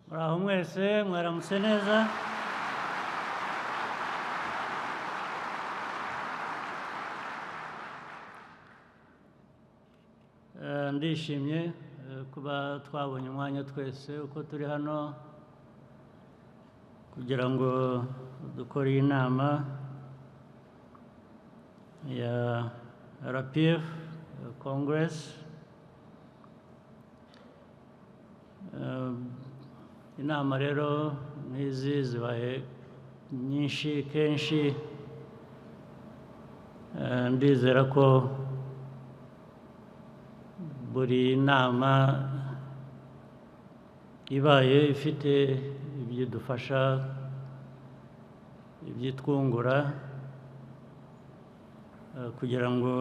Muraho mwese mwaramutse neza. Ndishimye kuba twabonye umwanya twese uko turi hano kugira ngo dukore iyi nama ya RPF Congress. Inama rero nk'izi zibaye nyinshi kenshi, ndizera ko buri nama ibaye ifite ibyidufasha, ibyitwungura kugira ngo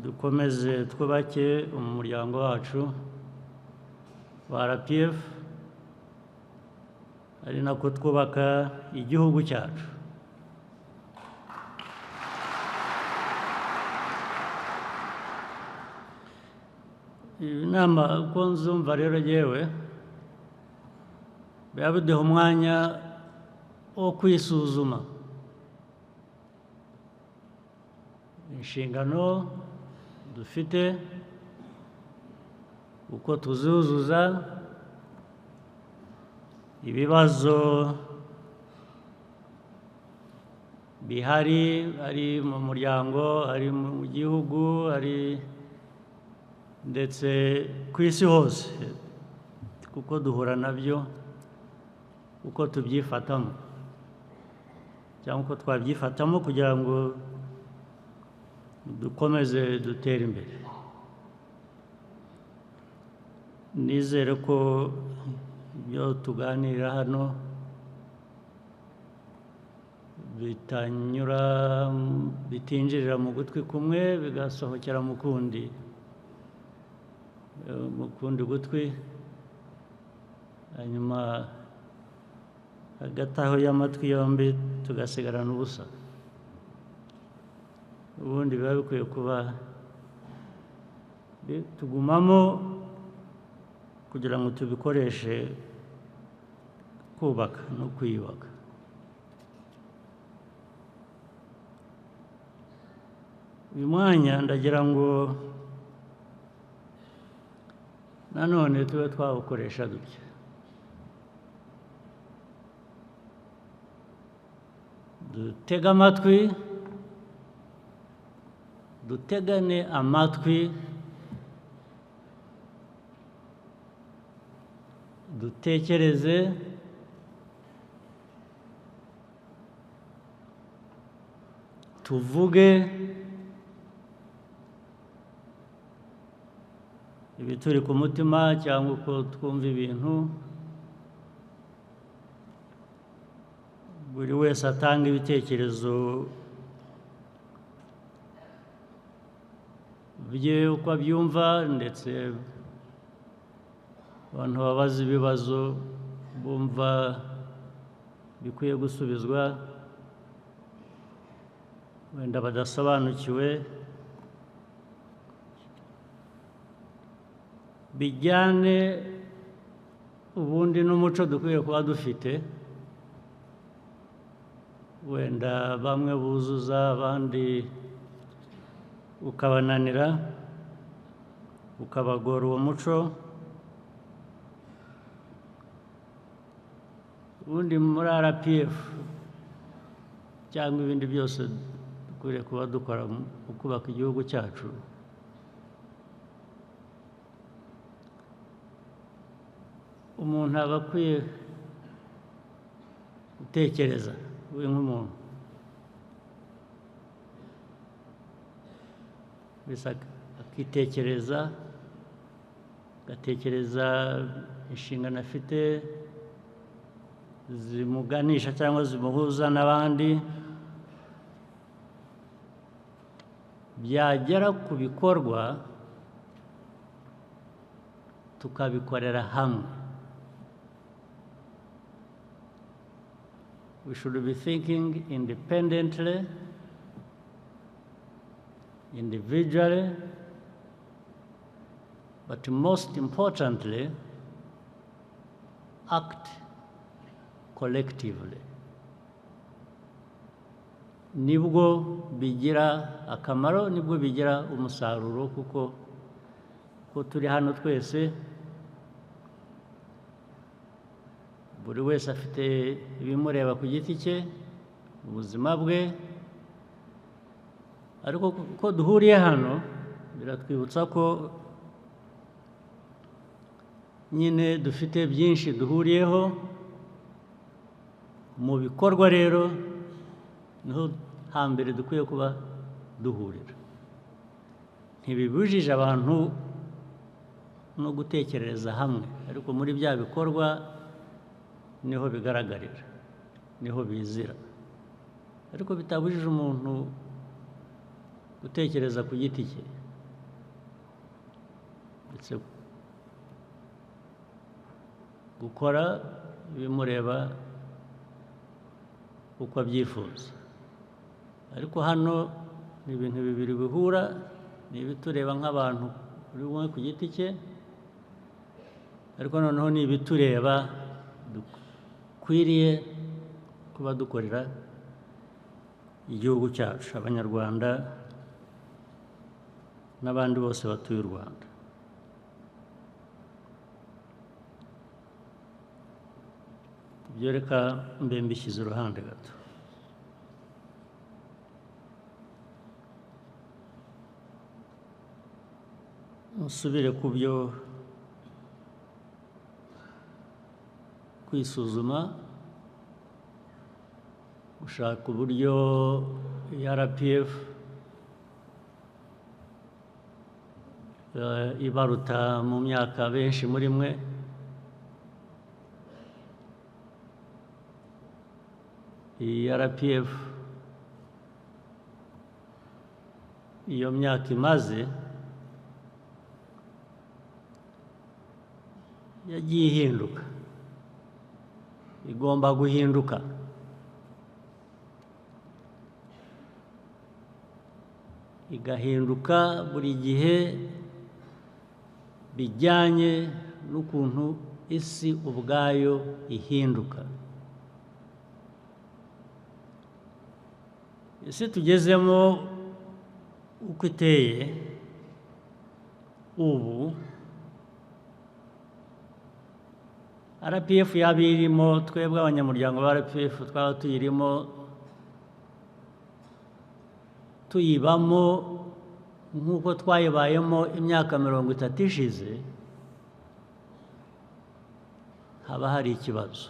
dukomeze twubake umuryango wacu wa RPF, ari nako twubaka igihugu cyacu. Inama uko nzumva rero yewe biba biduha umwanya wo kwisuzuma inshingano dufite, uko tuzuzuza, ibibazo bihari ari mu muryango, ari mu gihugu, ari ndetse ku isi hose, kuko duhura nabyo, uko tubyifatamo cyangwa uko twabyifatamo kugira ngo dukomeze dutere imbere. Nizere ko ibyo tuganira hano bitinjirira mu gutwi kumwe bigasohokera mu kundi gutwi, hanyuma hagati aho y'amatwi yombi tugasigarana ubusa. Ubundi biba bikwiye kuba tugumamo kugira ngo tubikoreshe kubaka no kwiyubaka. Uyu mwanya ndagira ngo nanone tube twawukoresha dutya, dutege amatwi, dutegane amatwi, dutekereze, tuvuge ibituri ku mutima cyangwa uko twumva ibintu. Buri wese atanga ibitekerezo bye uko abyumva, ndetse abantu babaza ibibazo bumva bikwiye gusubizwa, wenda badasobanukiwe, bijyane ubundi n'umuco dukwiye kuba dufite. Wenda bamwe buzuza abandi ukabananira, ukabagora uwo muco. Ubundi muri RPF cyangwa ibindi byose dukwiriye kuba dukora mu kubaka igihugu cyacu, umuntu aba akwiye gutekereza we nk'umuntu, mbese akitekereza, agatekereza inshingano afite zimuganisha cyangwa zimuhuza n'abandi, byagera ku bikorwa tukabikorera hamwe. We should be thinking independently, individually, but most importantly, act collectively nibwo bigira akamaro, nibwo bigira umusaruro, kuko turi hano twese buri wese afite ibimureba ku giti cye, ubuzima bwe, ariko ko duhuriye hano biratwibutsa ko nyine dufite byinshi duhuriyeho. Mu bikorwa rero niho hambere dukwiye kuba duhurira. Ntibibujije abantu no gutekerereza hamwe, ariko muri bya bikorwa niho bigaragarira, niho bizira, ariko bitabujije umuntu gutekereza ku giti cye ndetse gukora ibimureba uko abyifuza. Ariko hano ni ibintu bibiri bihura, ni ibitureba nk'abantu buri umwe ku giti cye, ariko noneho ni ibitureba dukwiriye kuba dukorera igihugu cyacu, Abanyarwanda n'abandi bose batuye u Rwanda. Ibyo reka mbe mbishyize uruhande gato. Musubire ku byo kwisuzuma, gushaka uburyo RPF ibaruta mu myaka benshi muri mwe, iyi RPF iyo myaka imaze yagiye ihinduka, igomba guhinduka. Igahinduka buri gihe bijyanye n'ukuntu isi ubwayo ihinduka. Isi tugezemo uko iteye ubu, RPF yaba irimo, twebwe abanyamuryango ba RPF twaba tuyirimo, tuyibamo nk'uko twayibayemo imyaka 30 ishize, haba hari ikibazo,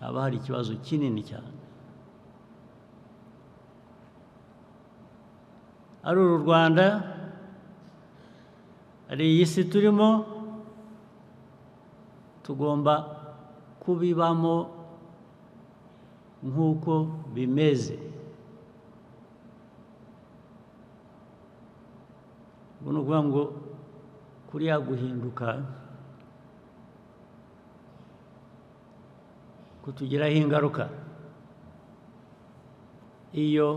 haba hari ikibazo kinini cyane. Ari uru Rwanda, ari iyi si turimo, tugomba kubibamo nk'uko bimeze. Ubu ni ukuvuga ngo kuriya guhinduka kutugiraho ingaruka iyo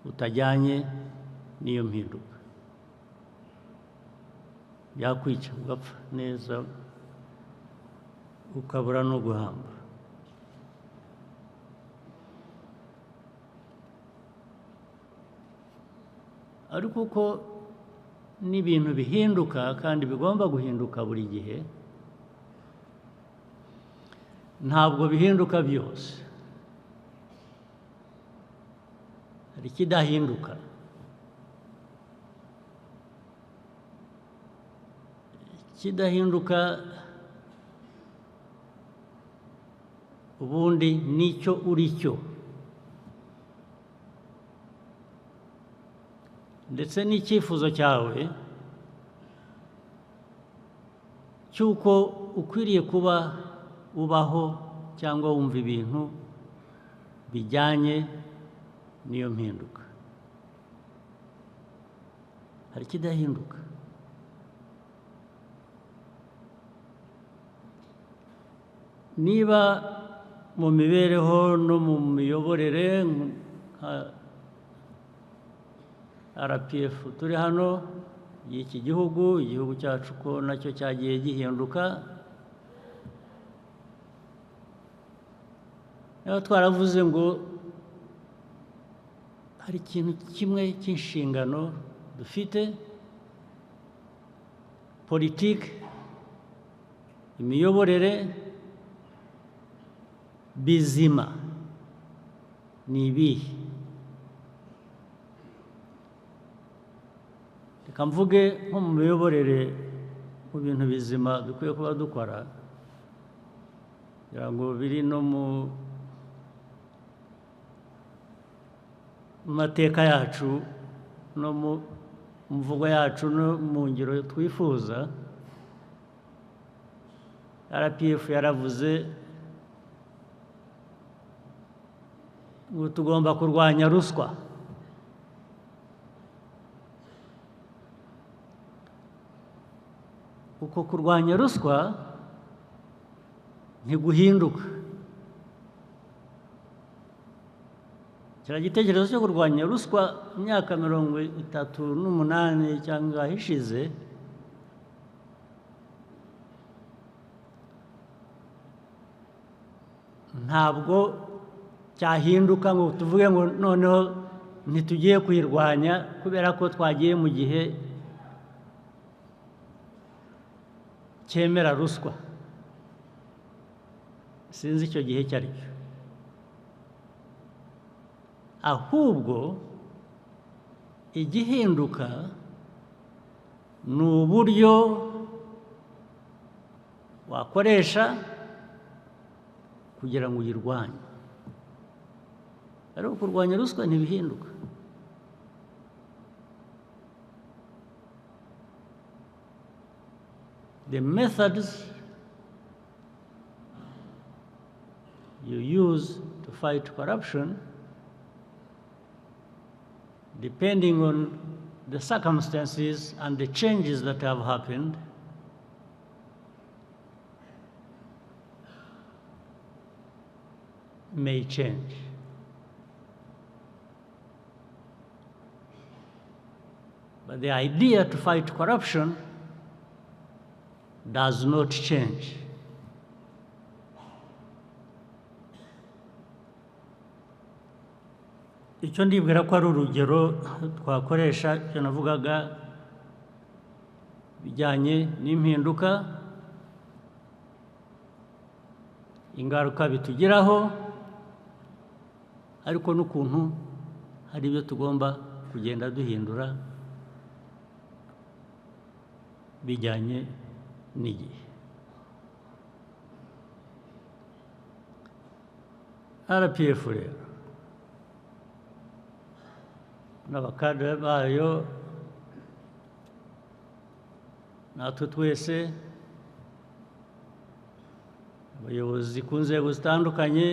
utajyanye n'iyo mpinduka, byakwica ugapfa neza, ukabura no guhamba. Ariko uko n'ibintu bihinduka kandi bigomba guhinduka buri gihe, ntabwo bihinduka byose, hari ikidahinduka. Ikidahinduka ubundi nicyo uri cyo, ndetse n'icyifuzo cyawe cy'uko ukwiriye kuba ubaho cyangwa wumva ibintu bijyanye n'iyo mpinduka. Hari ikidahinduka. Niba mu mibereho no mu miyoborere nka RPF turi hano, y'iki gihugu, igihugu cyacu ko nacyo cyagiye gihinduka. Niba twaravuze ngo hari ikintu kimwe cy'inshingano dufite, politiki, imiyoborere bizima ni ibihe? Reka mvuge nko mu miyoborere, mu bintu bizima dukwiye kuba dukora, kugira ngo biri no mu mateka yacu no mu mvugo yacu no mu ngiro twifuza. RPF yaravuze ngo tugomba kurwanya ruswa. Uko kurwanya ruswa ntiguhinduka. Kiriya gitekerezo cyo kurwanya ruswa imyaka 38 cyangwa ishize, ntabwo cyahinduka ngo tuvuge ngo noneho ntitugiye kuyirwanya kubera ko twagiye mu gihe cyemera ruswa. Sinzi icyo gihe icyo ari cyo. Ahubwo igihinduka ni uburyo wakoresha kugira ngo uyirwanye. Ariko kurwanya ruswa ntibihinduka. The methods you use to fight corruption, depending on the circumstances and the changes that have happened, may change. But the idea to fight corruption does not change. Icyo ndibwira ko ari urugero twakoresha, icyo navugaga bijyanye n'impinduka, ingaruka bitugeraho, ariko n'ukuntu hari ibyo tugomba kugenda duhindura bijyanye n'igihe. RPF rero n'abakadere bayo natwe twese abayobozi ku nzego zitandukanye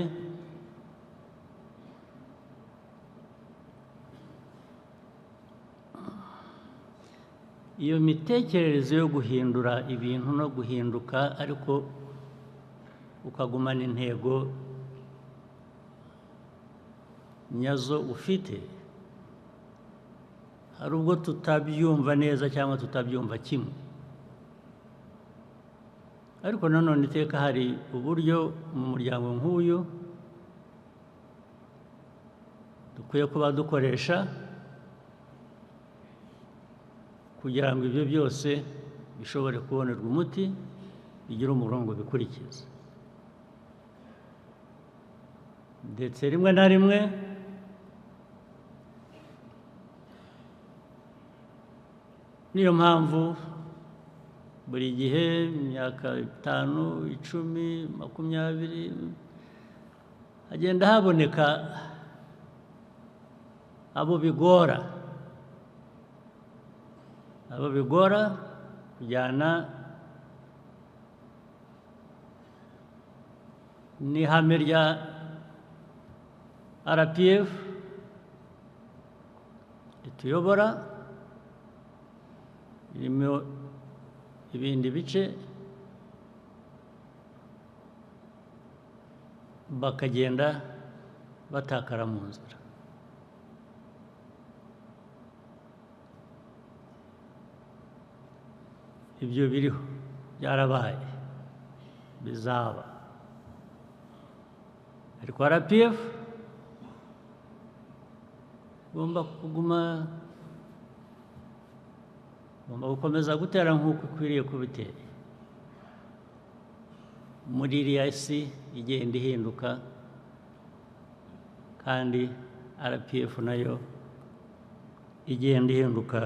iyo mitekerereze yo guhindura ibintu no guhinduka ariko ukagumana intego nyazo ufite, hari ubwo tutabyumva neza cyangwa tutabyumva kimwe, ariko nanone iteka hari uburyo mu muryango nk'uyu dukwiye kuba dukoresha kugira ngo ibyo byose bishobore kubonerwa umuti, bigire umurongo bikurikiza. Ndetse rimwe na rimwe niyo mpamvu buri gihe imyaka 5, 10, 20 hagenda haboneka abo bigora kujyana n'ihame rya RPF rituyobora, irimo ibindi bice, bakagenda batakara mu nzira. ibyo biriho byarabaye bizaba, ariko RPF igomba gukomeza gutera nk'uko ikwiriye kubitera muri iriya si igenda ihinduka, kandi RPF nayo igenda ihinduka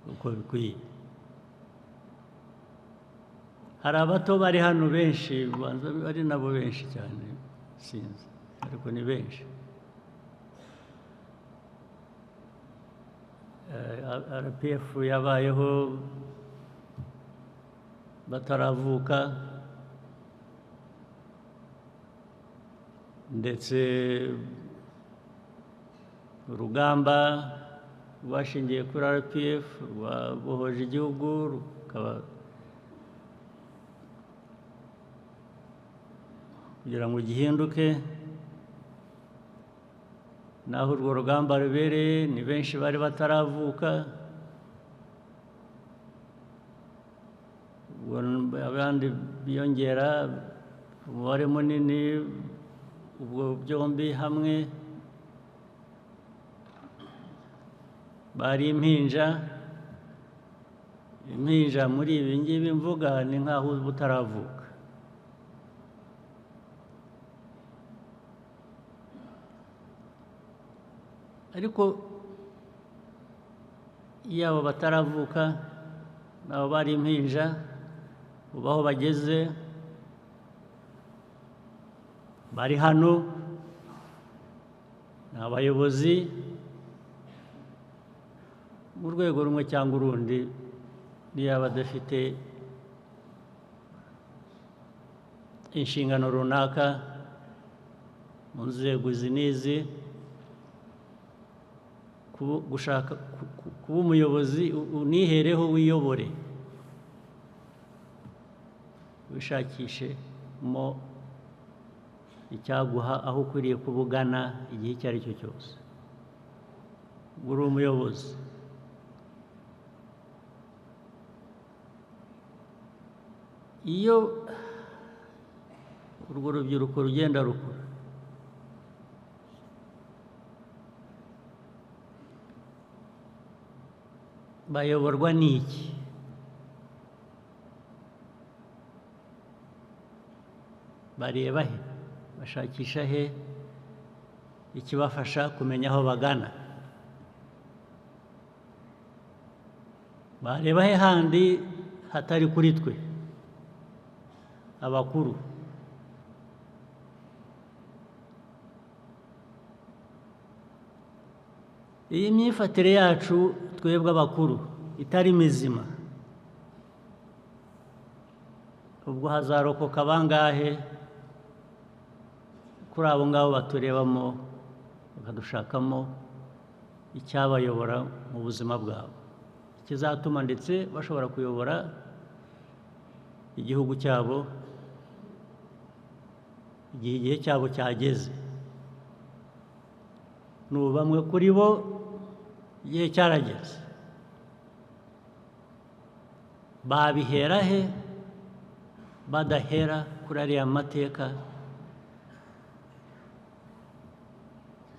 uko bikwiye. Hari abato bari hano benshi, ari nabo benshi cyane sinzi, ariko ni benshi. RPF yabayeho bataravuka, ndetse urugamba rwashingiye kuri RPF rwabohoje igihugu rukaba kugira ngo gihinduke. Naho urwo rugamba rubereye ni benshi bari bataravuka, abandi biyongera umubare munini, ubwo byombi hamwe bari impinja. Impinja muri ibi ngibi mvuga ni nk'aho butaravuka. Ariko iyo abo bataravuka nabo bari impinja, ubu aho bageze bari hano, ni abayobozi mu rwego rumwe cyangwa urundi, niyo badafite inshingano runaka mu nzego izi n'izi, gushaka kuba umuyobozi unihereho wiyobore, wishakishemo icyaguha aho ukwiriye kuba ugana igihe icyo ari cyo cyose. Uri umuyobozi, iyo urwo rubyiruko rugenda rukura, bayoborwa n'iki? Bareba he? Bashakisha he ikibafasha kumenya aho bagana? Bareba he handi hatari kuri twe abakuru? Iyi myifatire yacu twebwe abakuru itari mizima, ubwo hazarokoka bangahe kuri abo ngabo baturebamo bakadushakamo icyabayobora mu buzima bwabo, ikizatuma ndetse bashobora kuyobora igihugu cyabo igihe cyabo cyageze. N'ubu bamwe kuri bo igihe cyarageze, babihera he badahera kuri ariya mateka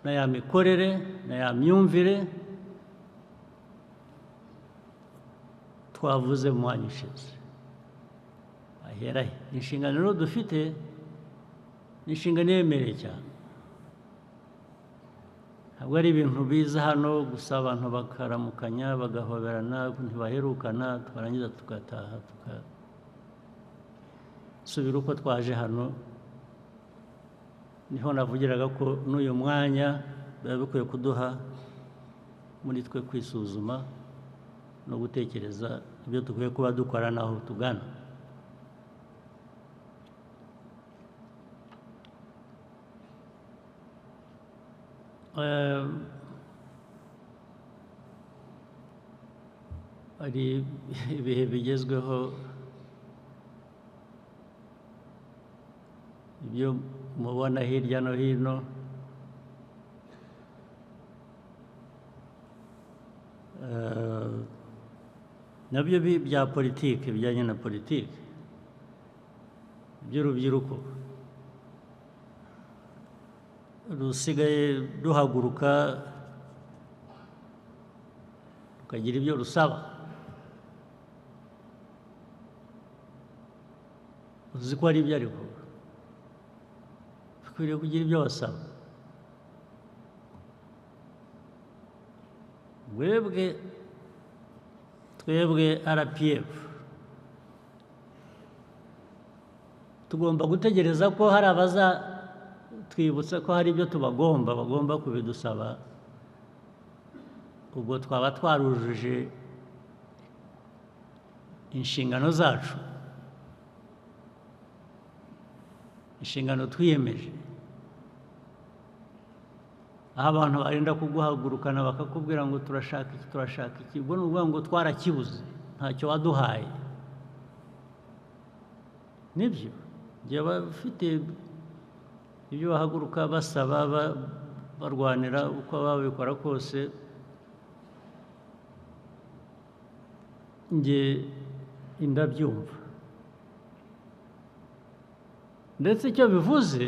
na ya mikorere na ya myumvire twavuze mu mwanya ushize? Bahera he? Inshingano rero dufite ni inshingano yemereye cyane, ntabwo ari ibintu biza hano gusa abantu bakaramukanya bagahoberana ntibaherukana, twarangiza tugataha tugasubira uko twaje hano. Niho navugiraga ko n'uyu mwanya biba bikwiye kuduha muri twe kwisuzuma no gutekereza ibyo dukwiye kuba dukora n'aho tugana. Hari ibihe bigezweho, ibyo mubona hirya no hino, nabyo bya politiki bijyanye na politiki by'urubyiruko rusigaye ruhaguruka rukagira ibyo rusaba uzi ko ari ibyo ariko bikwiriye kugira ibyo basaba twebwe RPF tugomba gutegereza ko hari twibutsa ko hari ibyo bagomba kubidusaba ubwo twaba twarujuje inshingano zacu inshingano twiyemeje aho abantu barinda kuguhagurukana bakakubwira ngo turashaka iki ubwo ni ukuvuga ngo twarakibuze ntacyo waduhaye nibyo igihe bafite ibyo bahaguruka basaba barwanira uko babikora kose njye ndabyumva ndetse icyo bivuze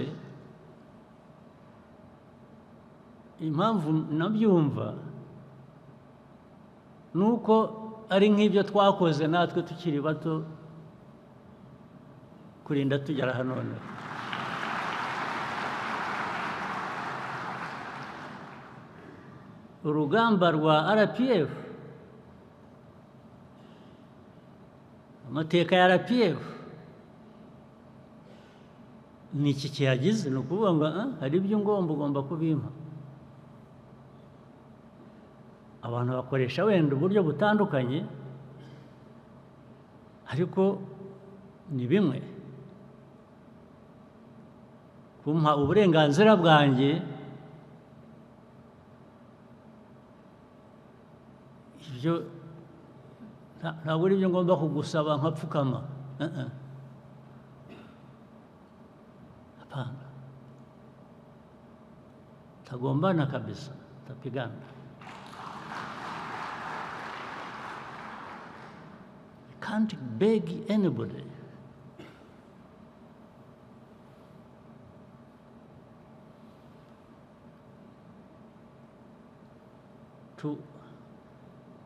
impamvu nabyumva ni uko ari nk'ibyo twakoze natwe tukiri bato kurinda tugera hano none urugamba rwa RPF amateka ya RPF ni iki kiyagize ni ukuvuga ngo hari ibyo ugomba kubimpa abantu bakoresha wenda uburyo butandukanye ariko ni bimwe kumpa uburenganzira bwanjye ibyo ntabwo ari ibyo ngomba kugusaba nkapfukama hapana tagombana kabisa tapigana can't beg anybody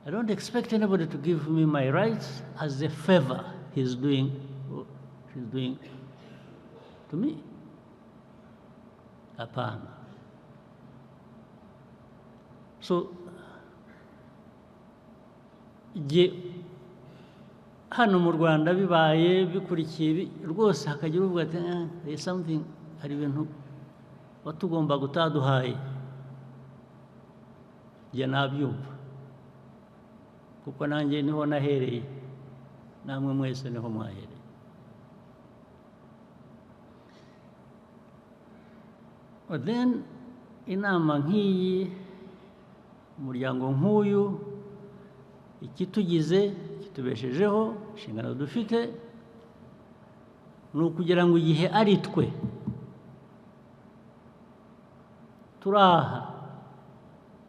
I don't expect anybody to give me my rights as a favor she's doing to me. Hapana. So, hano mu Rwanda bibaye bikurikiye rwose hakagira uvuga ati there is something hari ibintu watugomba gutaduhaye njye nabyumva kuko nanjye niho nahereye namwe mwese niho mwahereye but then inama nk'iyi umuryango nk'uyu ikitugize kitubeshejeho inshingano dufite ni ukugira ngo igihe ari twe turaha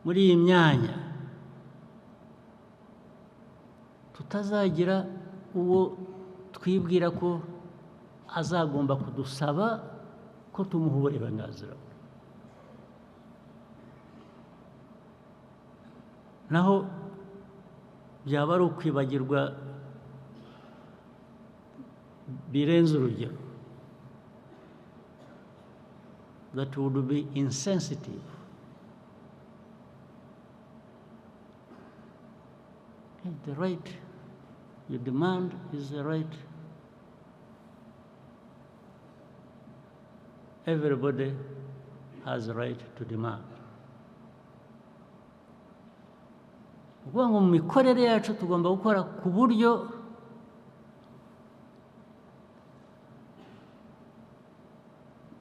muri iyi myanya tutazagira uwo twibwira ko azagomba kudusaba ko tumuha uburenganzira naho byaba ari ukwibagirwa birenze urugero that would be insensitive. The right you demand is the right everybody has a right to demand. Ukuvuga ngo mu mikorere yacu tugomba gukora ku buryo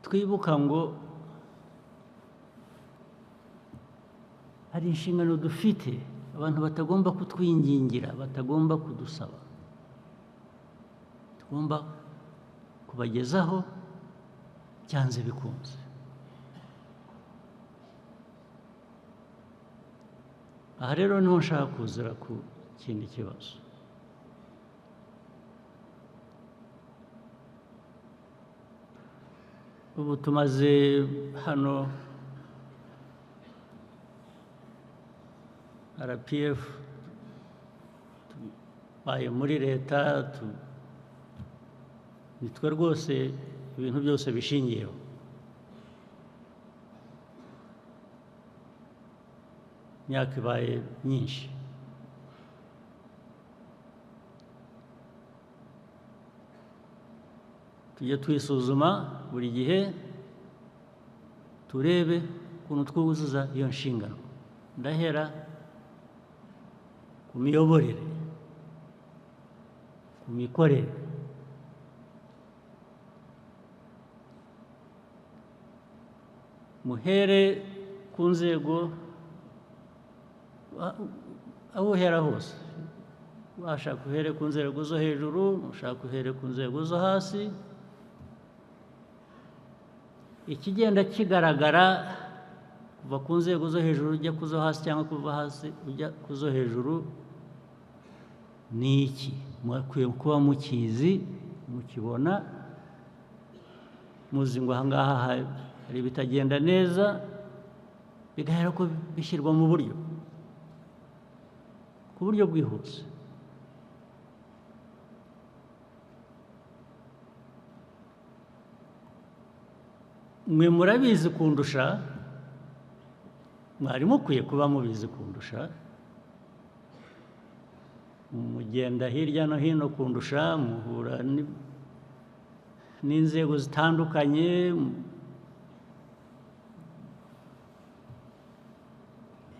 twibuka ngo hari inshingano dufite abantu batagomba kutwingingira batagomba kudusaba tugomba kubagezaho cyanze bikunze aha rero niho nshaka kuzira ku kindi kibazo. Ubu tumaze hano RPF baye muri leta nitwe rwose ibintu byose bishingiyeho. Imyaka ibaye myinshi. Tujye twisuzuma buri gihe turebe ukuntu twuzuza iyo nshingano. Ndahera ku miyoborere, ku mikorere, muhere ku nzego aho uhera hose. Washaka uhere ku nzego zo hejuru, ushaka uhere ku nzego zo hasi. Ikigenda kigaragara kuva ku nzego zo hejuru ujya ku zo hasi cyangwa kuva hasi ujya ku zo hejuru ni iki? Mukwiye kuba mukizi, mukibona, muzi ngo aha ngaha hari ibitagenda neza, bigahera ko bishyirwa mu buryo, ku buryo bwihuse. Mwe murabizi kundusha, mwari mukwiye kuba mubizi kundusha, mugenda hirya no hino kundusha, muhura n'inzego zitandukanye,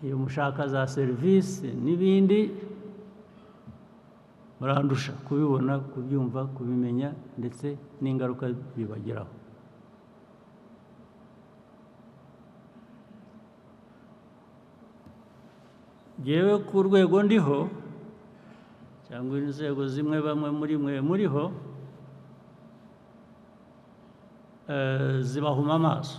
iyo mushaka za serivisi n'ibindi, murandusha kubibona, kubyumva, kubimenya ndetse n'ingaruka bibageraho. Yewe ku rwego ndiho cyangwa inzego zimwe bamwe muri mwe muriho zibahuma amaso.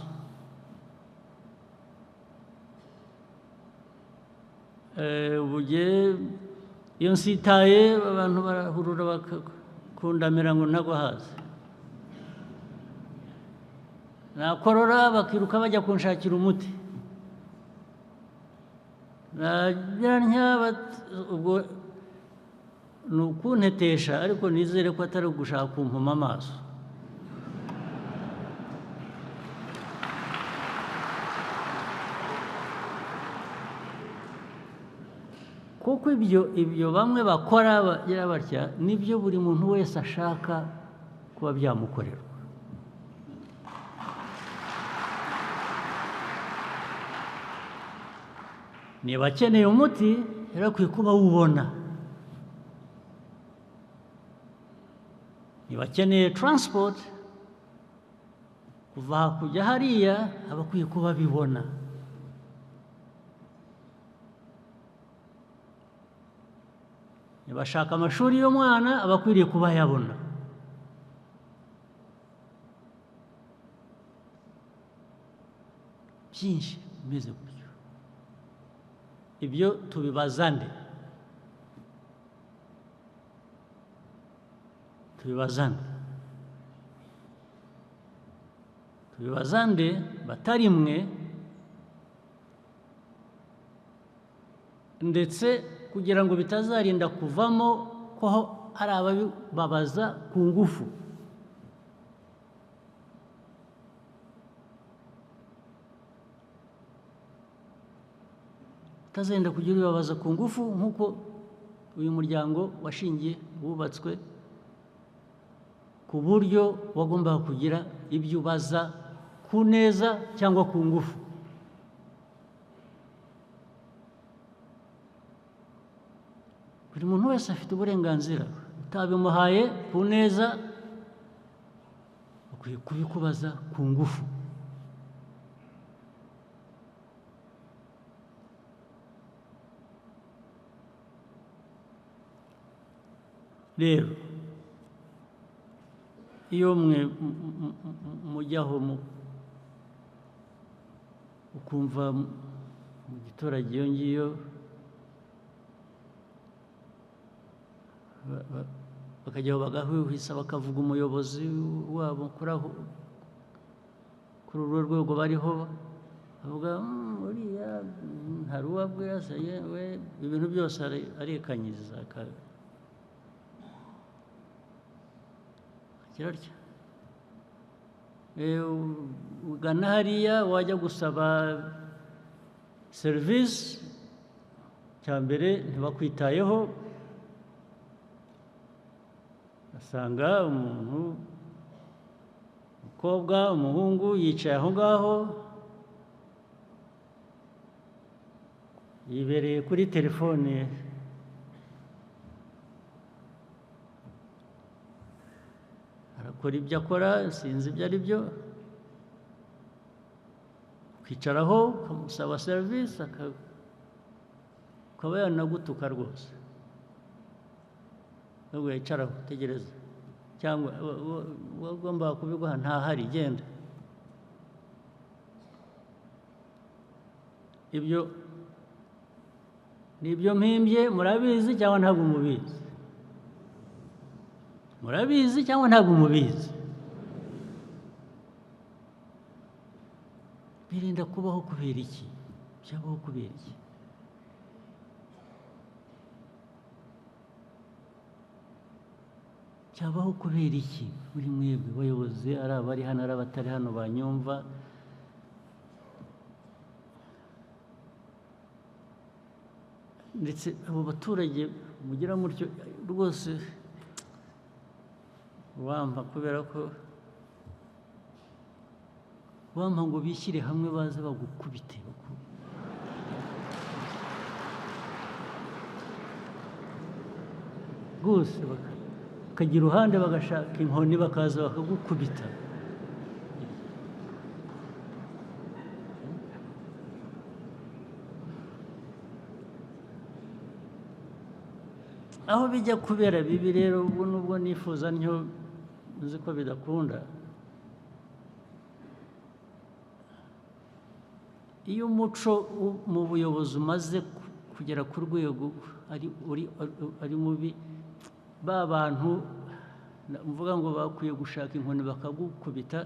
Iyo nsitaye abantu barahurura bakundamira ngo ntagwa hasi, nakorora bakiruka bajya kunshakira umuti, ubwo ni ukuntetesha, ariko nizere ko atari ugushaka kumpuma amaso. Kuko ibyo bamwe bakora bagira batya nibyo buri muntu wese ashaka kuba byamukorerwa. Niba akeneye umuti yarakwiye kuba awubona. Niba akeneye transport kuva aha kujya hariya aba akwiye kuba abibona. Niba ashaka amashuri y'umwana aba akwiriye kuba ayabona. Byinshi bimeze gutyo. Ibyo tubibaza nde? Tubibaza nde batari mwe, ndetse kugira ngo bitazarinda kuvamo ko hari ababibabaza ku ngufu. Utazenda kugira ubibabaza ku ngufu nk'uko uyu muryango washingiye wubatswe, ku buryo wagombaga kugira ibyo ubaza ku neza cyangwa ku ngufu. Buri muntu wese afite uburenganzira, utabimuhaye ku neza ukwiye kubikubaza ku ngufu. Rero iyo mwe mujyaho ukumva mu giturage iyo ngiyo bakajyaho bagahwihwisa bakavuga umuyobozi wabo kuri urwo rwego bariho bavuga uriya hari uwabwira se yewe ibintu byose arikanyiza kirarya ugana hariya wajya gusaba serivisi cya mbere ntibakwitayeho asanga umuntu umukobwa umuhungu yicaye aho ngaho yibereye kuri telefone arakora ibyo akora sinzi ibyo ari byo ukicaraho ukamusaba serivisi ukaba yanagutuka rwose nubwo yicaraho utegereza cyangwa wagomba kubiguha ntahari genda ibyo ni ibyo mpimbye murabizi cyangwa ntabwo mubizi murabizi cyangwa ntabwo mubizi birinda kubaho kubera iki byabaho kubera iki cyabaho kubera iki muri mwebwe bayobozi ari abari hano ari abatari hano banyumva ndetse abo baturage mugira mutyo rwose wampa kubera ko wampa ngo bishyire hamwe baze bagukubite rwose bakagira uruhande bagashaka inkoni bakaza bakagukubita aho bijya kubera bibi rero ubwo nubwo nifuza ntyo nzi ko bidakunda iyo umuco mu buyobozi umaze kugera ku rwego ari mubi ba bantu mvuga ngo bakwiye gushaka inkoni bakagukubita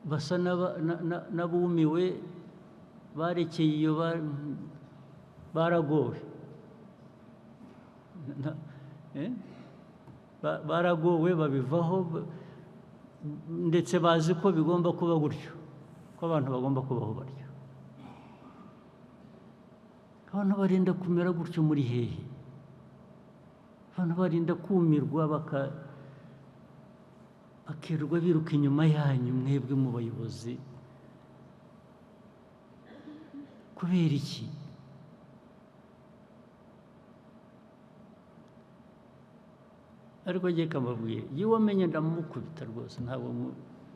basa n'abumiwe barekeye iyo baragowe baragowe babivaho ndetse bazi ko bigomba kuba gutyo ko abantu bagomba kubaho batyo abantu barinda kumera gutyo muri hehe abantu barinda kumirwa bakirirwa biruka inyuma yanyu mwebwe mu bayobozi kubera iki ariko ngiye kamubwira iyo wamenye ndamukubita rwose ntabwo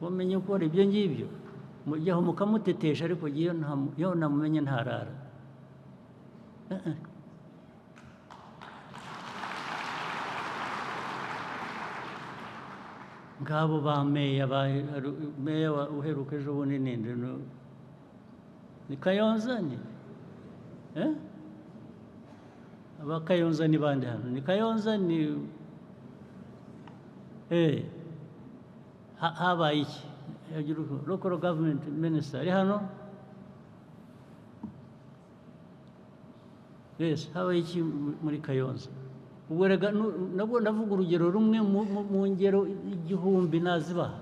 wamenye gukora ibyo ngibyo mujyaho mukamutetesha ariko iyo namumenye ntarara ngabo ba meya uheruka ejo bundi ninde ni Kayonza ni aba Kayonza ni bande hano ni Kayonza ni habaye iki local government minister ari hano yes habaye iki muri Kayonza ubwo rega nabwo ndavuga urugero rumwe mu ngero igihumbi nazibaha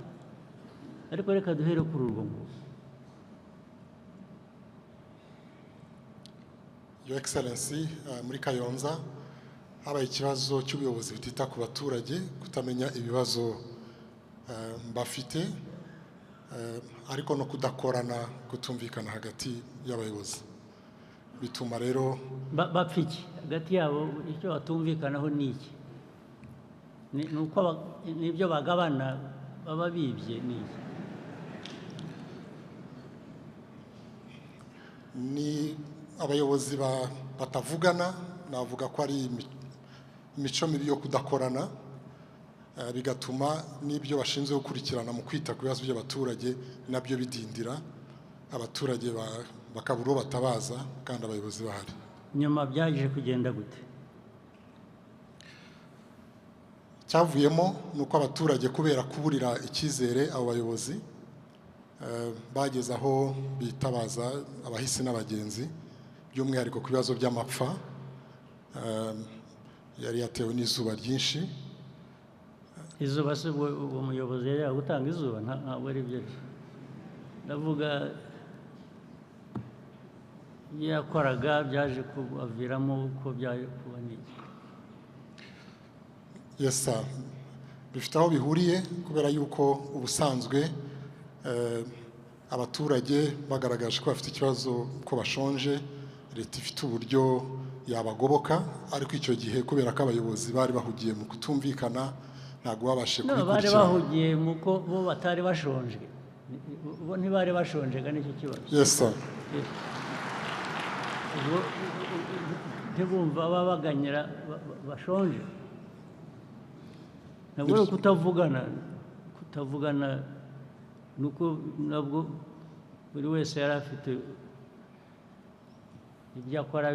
ariko reka duhere kuri urwo ngurwo. Your Excellency muri Kayonza habaye ikibazo cy'ubuyobozi butita ku baturage kutamenya ibibazo bafite ariko no kudakorana kutumvikana hagati y'abayobozi bituma rero bapfiki hagati yabo icyo batumvikanaho niki nuko nibyo bagabana baba bibye niki ni abayobozi batavugana navuga ko ari imico mibi yo kudakorana bigatuma n'ibyo bashinzwe gukurikirana mu kwita ku bibazo by'abaturage nabyo bidindira abaturage bakabura batabaza kandi abayobozi bahari. Nyuma byaje kugenda gute? cyavuyemo nuko abaturage kubera kuburira icyizere abo bayobozi bageze aho bitabaza abahisi n'abagenzi by'umwihariko ku bibazo by'amapfa yari yatewe n'izuba ryinshi. Izuba se uwo muyobozi yari gutanga izuba ntabwo ari byo ndavuga yakoraga byaje kubaviramo uko byaje kuba n'iki. Yes sir, bifite aho bihuriye kubera yuko ubusanzwe abaturage bagaragaje ko bafite ikibazo ko bashonje, leta ifite uburyo yabagoboka, ariko icyo gihe kubera ko abayobozi bari bahugiye mu kutumvikana ntabwo babashe kubikurikirana. Bari bahugiye mu ko bo batari bashonje, bo ntibari bashonje ga nicyo kibazo. Yes sir. Ntibumva babaganyira bashonje, ntabwo kutavugana nuko nabwo buri wese yari afite ibyo akora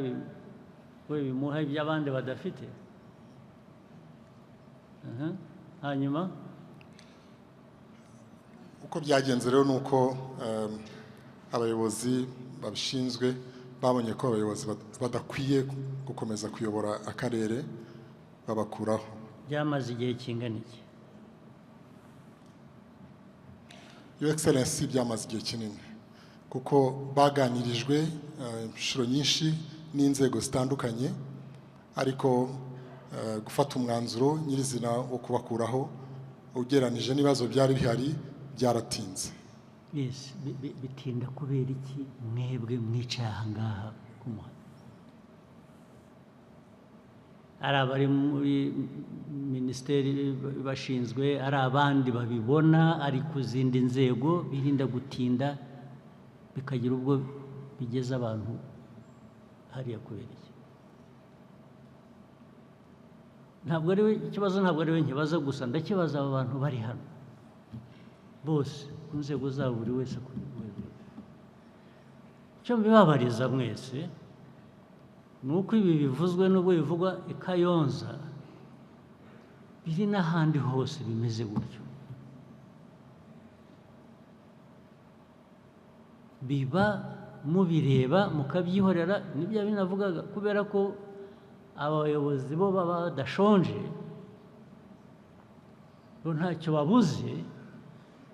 bimuha ibyo abandi badafite. Hanyuma uko byagenze rero ni uko abayobozi babishinzwe babonye ko abayobozi badakwiye gukomeza kuyobora akarere babakuraho. Byamaze igihe kingana iki? Your Excellency, byamaze igihe kinini kuko baganirijwe inshuro nyinshi n'inzego zitandukanye, ariko gufata umwanzuro nyirizina wo kubakuraho ugeranije n'ibibazo byari bihari byaratinze. Yes, bitinda kubera iki mwebwe mwicaye aha ngaha ku muhanda? Ari abari muri minisiteri bashinzwe, ari abandi babibona, ari ku zindi nzego, birinda gutinda bikagira ubwo bigeza abantu hariya kubera iki? Ntabwo ari we ikibazo, ntabwo ari we nkibaza gusa, ndakibaza aba bantu bari hano bose ku nzego zabo, buri wese ku rwego. Icyo mbibabariza mwese ni uko ibi bivuzwe n'ubwo bivugwa i Kayonza biri n'ahandi hose bimeze gutyo. Biba mubireba mukabyihorera, nibyo binavugaga, kubera ko abayobozi bo baba badashonje, bo ntacyo babuze,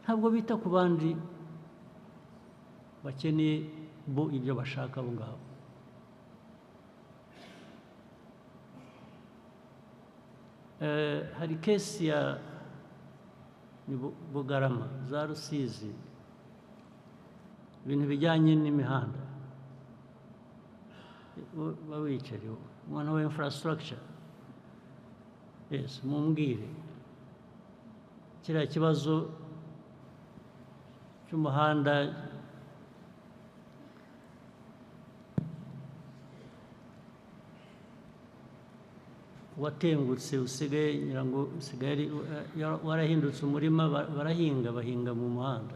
ntabwo bita ku bandi bakeneye bo ibyo bashaka abo ngabo. Hari kesi ya Bugarama za Rusizi, ibintu bijyanye n'imihanda, babicariye umwana wa infrastructure. Yes, mumbwire kiriya kibazo cy'umuhanda watengutse, usigaye nyirango usigaye warahindutse umurima, bahinga mu muhanda.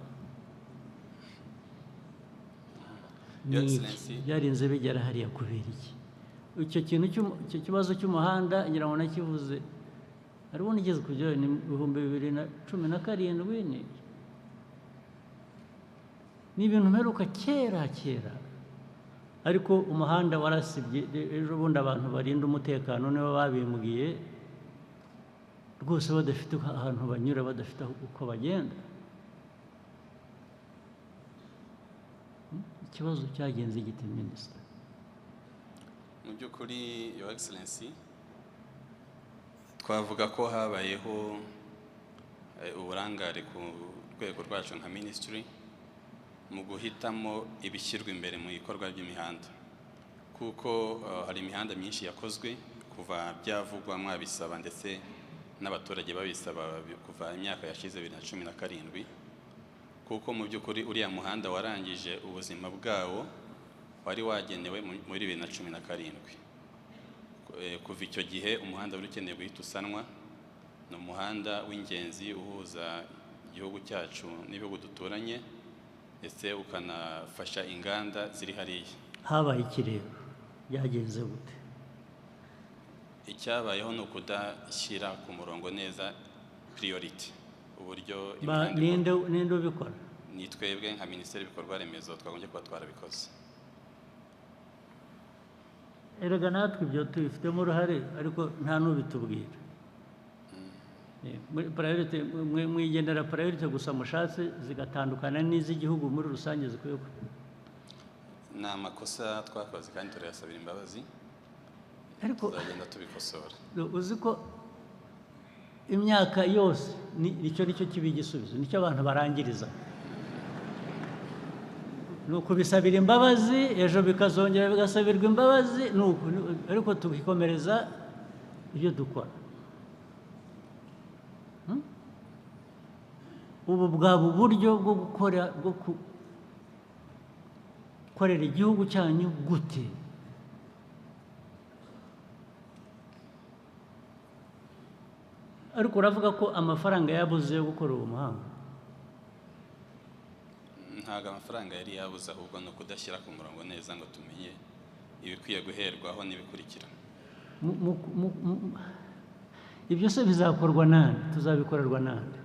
Byarinze bigera hariya kubera iki? Icyo kintu icyo kibazo cy'umuhanda nyirango nakivuze hariho nigeze kujyayo ni 2017 ni ibintu mperuka kera, ariko umuhanda warasibye. Ejo bundi abantu barinda umutekano nibo babimbwiye rwose, badafite ahantu banyura, badafite uko bagenda. Ikibazo cyagenze giti minisita? Mu by'ukuri Your Excellency, twavuga ko habayeho uburangare ku rwego rwacu nka ministry mu guhitamo ibishyirwa imbere mu bikorwa by'imihanda, kuko hari imihanda myinshi yakozwe kuva byavugwa mwabisaba ndetse n'abaturage babisaba kuva imyaka yashize 2017, kuko mu by'ukuri uriya muhanda warangije ubuzima bwawo wari wagenewe muri 2017. Kuva icyo gihe umuhanda wari ukeneye guhita usanwa. Ni umuhanda w'ingenzi uhuza igihugu cyacu n'ibihugu duturanye, ndetse ukanafasha inganda ziri hariya. Habaye iki rero? Byagenze gute? icyabayeho ni ukudashyira ku murongo neza priority uburyo imihanda ninde ubikora ni twebwe nka minisiteri y'ibikorwa remezo twagombye kuba twarabikoze. erega natwe ibyo tubifitemo uruhare ariko nta n'ubitubwira. Mwigendera priority gusa mushatse zigatandukana n'iz'igihugu muri rusange zikwiye. Ni amakosa twakoze kandi turayasabira imbabazi, ariko tuzagenda tubikosora. Uzi ko imyaka yose nicyo kiba igisubizo, nicyo abantu barangiriza, ni ukubisabira imbabazi ejo bikazongera bigasabirwa imbabazi, ariko tukikomereza ibyo dukora. Ubu bwaba uburyo bwo gukorera igihugu cyanyu gute? Ariko uravuga ko amafaranga yabuze yo gukora uwo muhanga? Ntabwo amafaranga yari yabuze, ahubwo ni ukudashyira ku murongo neza ngo tumenye ibikwiye guherwaho n'ibikurikira. Ibyo se bizakorwa nande? Tuzabikorerwa nande?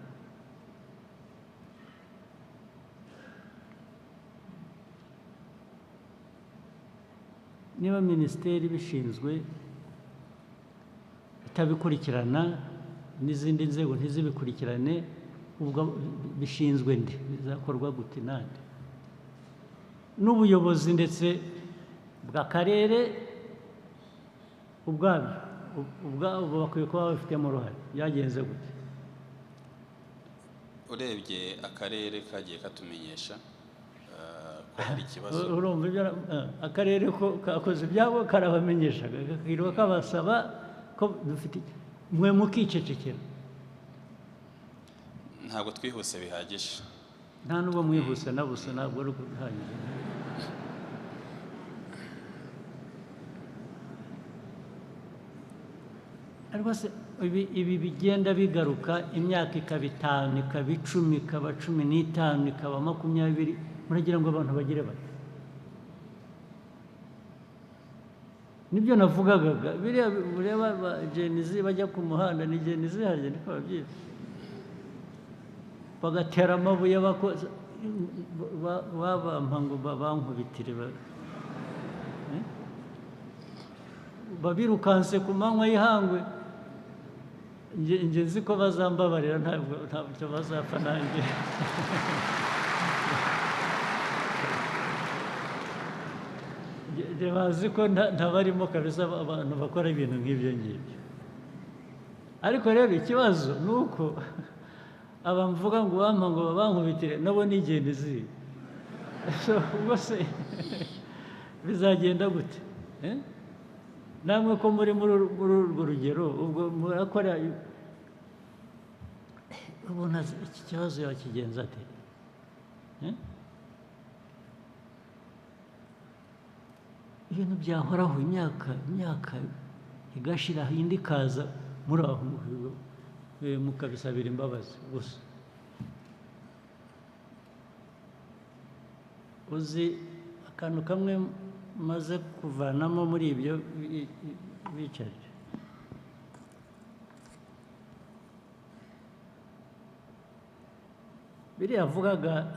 Niba minisiteri bishinzwe itabikurikirana n'izindi nzego ntizibikurikirane, ubwo bishinzwe nde? Bizakorwa gute nande? N'ubuyobozi ndetse bw'akarere ubwabo bakwiye kuba babifitemo uruhare. Byagenze gute? Urebye akarere kagiye katumenyesha ko hari ikibazo. Urumva ibyo akarere ko kakoze ibyabo karabamenyesha, kakirwa kabasaba ko dufite mwe mukicecekera. Ntabwo twihuse bihagije. Nta nubwo mwihuse na busa, ntabwo ari ukuhagije. Ariko se ibi bigenda bigaruka, imyaka ikaba 5, ikaba 10, ikaba 15, ikaba 20, muragira ngo abantu bagire bati? Nibyo navugaga, biriya ureba Genizi bajya ku muhanda, ni Genizi harya niko babyita, bagatera amabuye bakoze babampa ngo bankubitire babirukanse ku manywa y'ihangwe. Nge nzi ko bazambabarira, ntabwo bazapfa nanjye. Bazi ko ntabarimo kabisa abantu bakora ibintu nk'ibyo ngibyo. Ariko rero ikibazo ni uko abamvuga ngo bampa ngo bankubitire nabo ni Genizi. Ubwo se bizagenda gute? Namwe ko muri urwo rugero, ubwo murakora, ubona iki kibazo yakigenza ate? Ibintu byahoraho imyaka igashira, indi ikaza, muri aho mukabisabira imbabazi gusa. Uzi akantu kamwe maze kuvanamo muri ibyo bicaje, biriya avugaga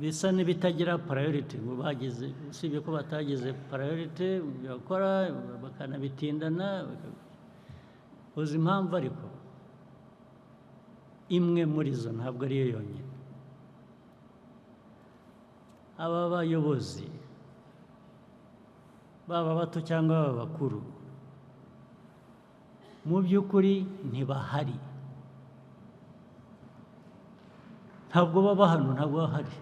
bisa n'ibitagira priority, ngo bagize, usibye ko batagize priority bakora bakanabitindana. Uzi impamvu? Ariko imwe muri zo, ntabwo ariyo yonyine. Aba bayobozi baba bato cyangwa baba bakuru, mu by'ukuri ntibahari, ntabwo baba hano, ntabwo bahari.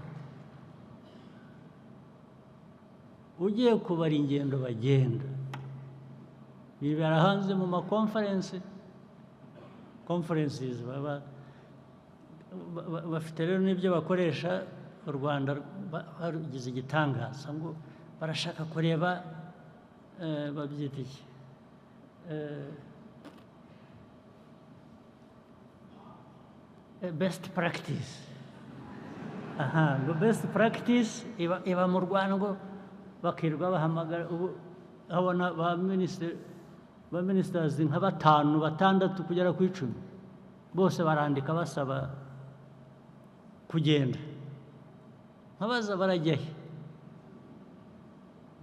Ugiye kubara ingendo bagenda, bibera hanze mu makonferensi, conferences bafite rero n'ibyo bakoresha. U Rwanda barugize igitangaza ngo barashaka kureba babyita iki, best practice. Ngo best practice iba mu Rwanda, ngo bakirwa bahamagara. Ubu abona ba ministers nka 5 6 kugera ku 10 bose barandika basaba kugenda nkabaza barajyahe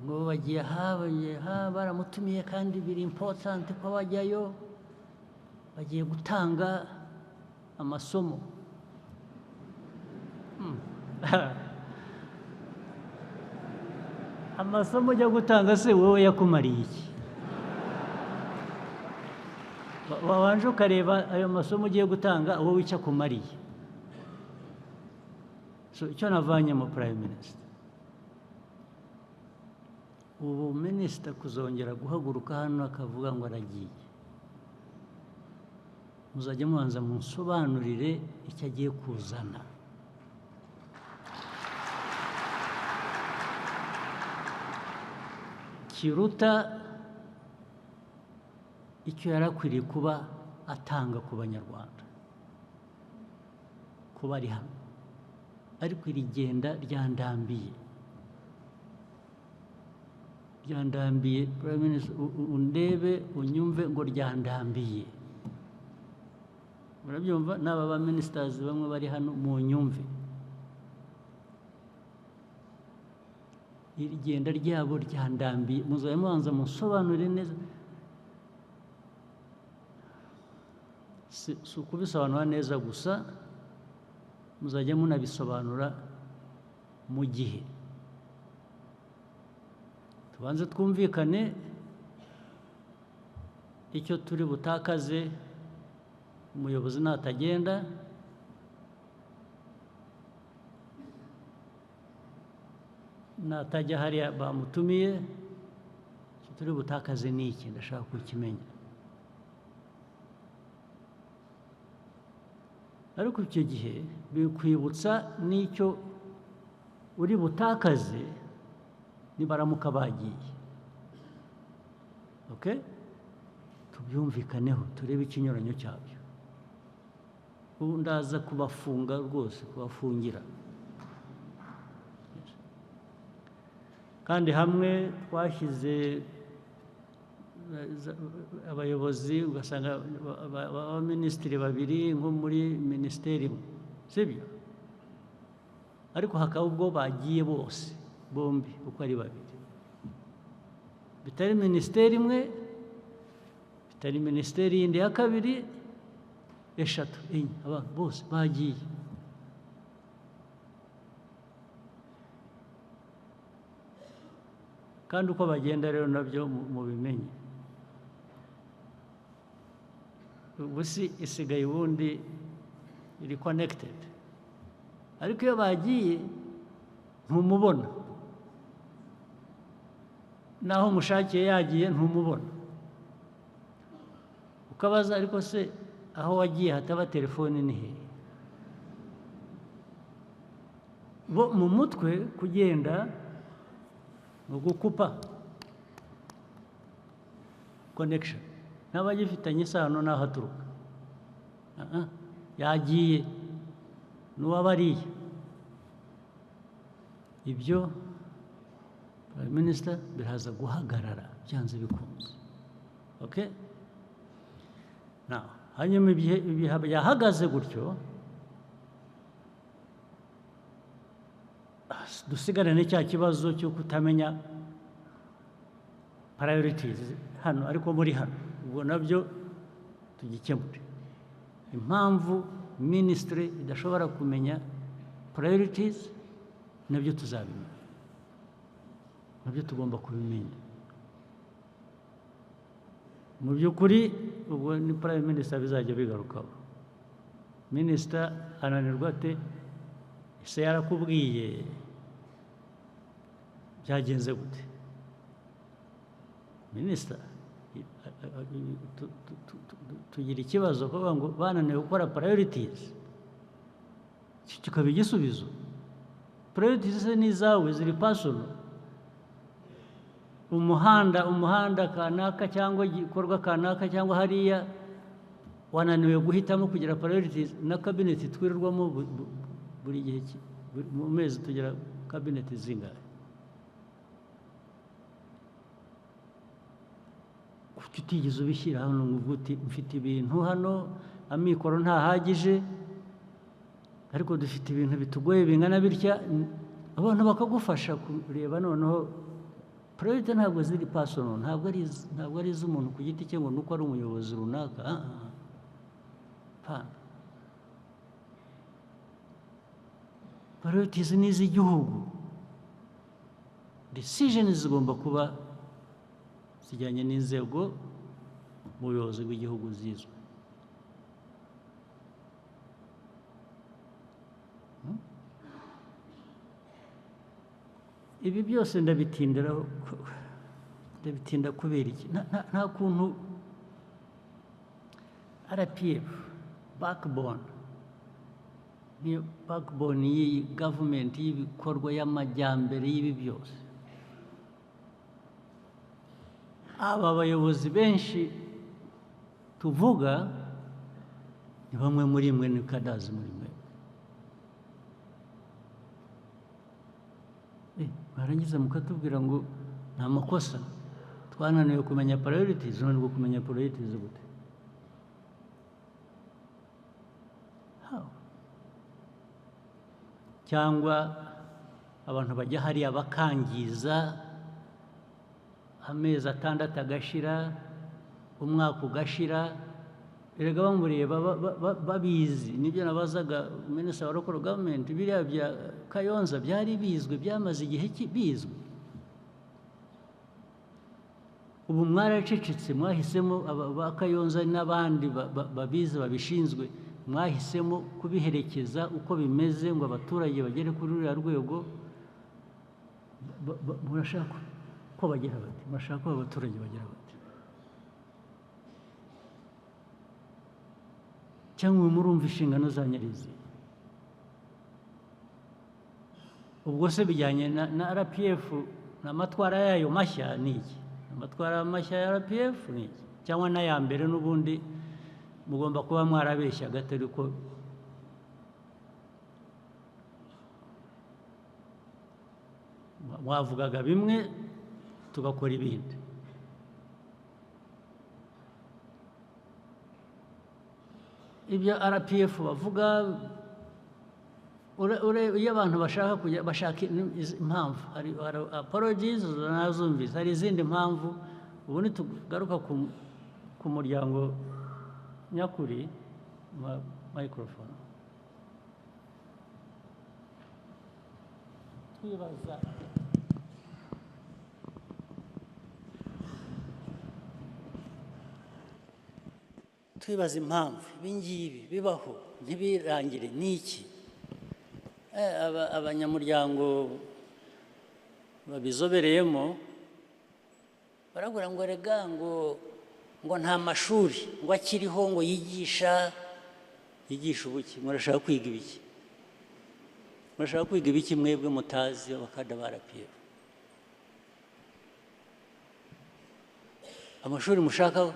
ngo bagiye baramutumiye kandi biri important ko bajyayo bagiye gutanga amasomo amasomo ujya gutanga se wowe yakumariye iki wabanje ukareba ayo masomo ugiye gutanga wowe icyo akumariye icyo navanyemo prime minister ubu minisita kuzongera guhaguruka hano akavuga ngo aragiye muzajya mubanza munsobanurire icyo agiye kuzana kiruta icyo yarakwiriye kuba atanga ku banyarwanda kuba ari hano ariko iri genda ryandambiye prime minister undebe unyumve ngo ryandambiye murabyumva n'aba ba ministers bamwe bari hano mu nyumve iri genda ryabo ryandambiye muzaye mubanza musobanurire neza si ukubisobanura neza gusa muzajya munabisobanura mu gihe tubanze twumvikane icyo turi butakaze umuyobozi natagenda natajya hariya bamutumiye icyo turi butakaze ni iki ndashaka kukimenya ariko icyo gihe bikwibutsa n'icyo uri butakaze nibaramuka bagiye tubyumvikaneho turebe ikinyuranyo cyabyo ubu ndaza kubafunga rwose kubafungira kandi hamwe twashyize abayobozi ugasanga abaminisitiri babiri nko muri minisiteri imwe sibyo ariko hakaba ubwo bagiye bose bombi uko ari babiri bitari minisiteri imwe bitari minisiteri yindi ya kabiri eshatu enye abantu bose bagiye kandi uko bagenda rero nabyo mubimenye ubu si isigaye ubundi iri connected ariko iyo bagiye ntumubona naho mushakiye yagiye ntumubona ukabaza ariko se aho wagiye hataba telefone ni hehe bo mu mutwe kugenda no gukupa connection n'abagifitanye isano n'aho aturuka yagiye n'uwabariye ibyo prime minister biraza guhagarara byanze bikunze hanyuma ibihe yahagaze gutyo dusigarane cya kibazo cyo kutamenya priorities hano ariko muri hano ubwo nabyo tugikemure impamvu ministry idashobora kumenya priorities nabyo tuzabimenya nabyo tugomba kubimenya mu by'ukuri ubwo ni prime minister bizajya bigarukaho minister ananirwa ate ese yarakubwiye byagenze gute minister tugira ikibazo kuvuga ngo bananiwe gukora priorities kikaba igisubizo priorities ni izawe ziri personal umuhanda kanaka cyangwa igikorwa kanaka cyangwa hariya wananiwe guhitamo kugira priorities na cabinet twirirwamo buri gihe mu mezi tugira cabinet zingahe utigeze ubishyira hano ngo uvuge uti mfite ibintu hano amikoro ntahagije ariko dufite ibintu bitugoye bingana bitya, abantu bakagufasha kureba noneho priority ntabwo ziri personal, ntabwo ari iz'umuntu ku giti cye ngo nuko ari umuyobozi runaka. Priorities ni iz'igihugu. Decisions zigomba kuba zijyanye n'inzego mu buyobozi bw'igihugu zizwe. Ibi byose ndabitinda kubera iki? Nta kuntu RPF backbone y'iyi government y'ibikorwa y'amajyambere y'ibi byose, aba bayobozi benshi tuvuga ni bamwe muri mwe, ni kadazi muri mwe. Barangiza mukatubwira ngo ni amakosa, twananiwe kumenya priorities, none ngo kumenya priorities gute? Cyangwa abantu bajya hariya bakangiza, amezi 6 agashira, umwaka ugashira, erega bamureba babizi. Nibyo nabazaga Minisitiri wa Local Government, biriya bya Kayonza byari bizwe, byamaze igihe bizwe. Ubu mwaracecetse, mwahisemo ba Kayonza n'abandi babizi babishinzwe, mwahisemo kubiherekeza uko bimeze ngo abaturage bagere kuri uriya rwego. Murashaka ko bagera bati? Murashaka ko abaturage bagera bati? Cyangwa murumva inshingano za nyirizi? Ubwo se bijyanye na RPF n'amatwara yayo mashya ni iki? Amatwara mashya ya RPF ni iki? Cyangwa n'aya mbere n'ubundi mugomba kuba mwarabeshya gatari ko mwavugaga bimwe tugakora ibindi. Ibyo RPF bavuga, iyo abantu bashaka impamvu, hari apologies nazumvise, hari izindi mpamvu. Ubu nitugaruka ku muryango nyakuri, microphone, twibaza impamvu ibingibi bibaho ntibirangire n'iki. Abanyamuryango babizobereyemo barabura ngo rega ngo nta mashuri ngo akiriho ngo yigisha ubuki. Murashaka kwiga ibiki? Murashaka kwiga ibiki mwebwe mutazi abakada ba RPF? Amashuri mushaka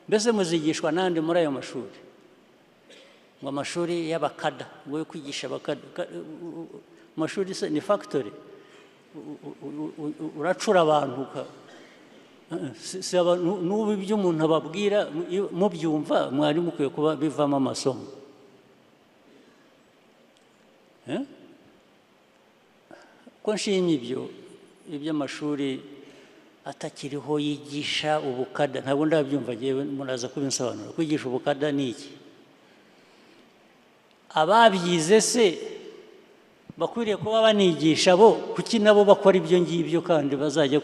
mbese muzigishwa nande muri ayo mashuri? Ngo amashuri y'abakada, ngo yo kwigisha abakada. Amashuri ni factory, uracura abantu. N'ubu ibyo umuntu ababwira mubyumva, mwari mukwiye kuba bivamo amasomo. Ko nshimye iby'amashuri atakiriho yigisha ubukada, ntabwo ndabyumva ngewe, muraza kubinsobanura. Kwigisha ubukada ni iki? Ababyize se bakwiriye kuba banigisha bo, kuki nabo bakora ibyo ngibyo kandi bazajya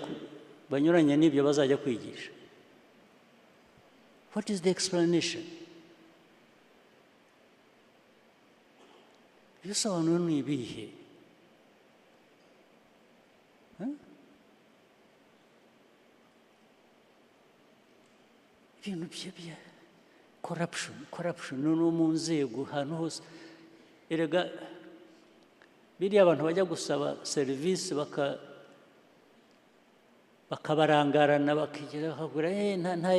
banyuranye n'ibyo bazajya kwigisha? What is the explanation? Ibisobanuro ni ibihe? Ibintu bya corruption no mu nzego ahantu hose. Erega biriya abantu bajya gusaba serivisi bakabarangarana bakigera bakagura nta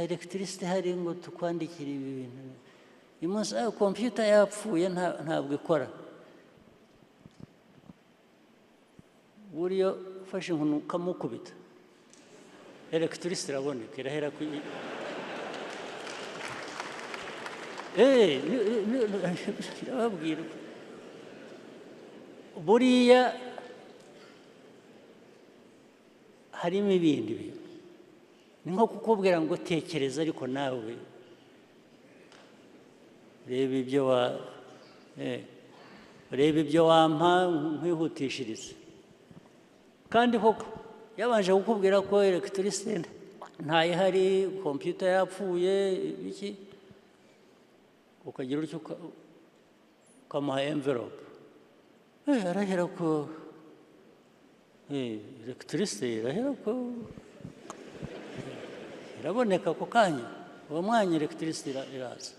electricity hari ngo tukwandikira ibi bintu. Uyu munsi computer yapfuye ntabwo ikora. Buriya ufashe inkoni ukamukubita electricity iraboneka irahera ku ndababwira buriya harimo ibindi bintu ni nko kukubwira ngo tekereza ariko nawe reba ibyo wampa nkwihutishiriza kandi koko yabanje kukubwira ko electricity ntayihari computer yapfuye iki ukagira utyo ukamuha envelope arahera ko electricity irahera ko iraboneka ako kanya uwo mwanya electricity iraza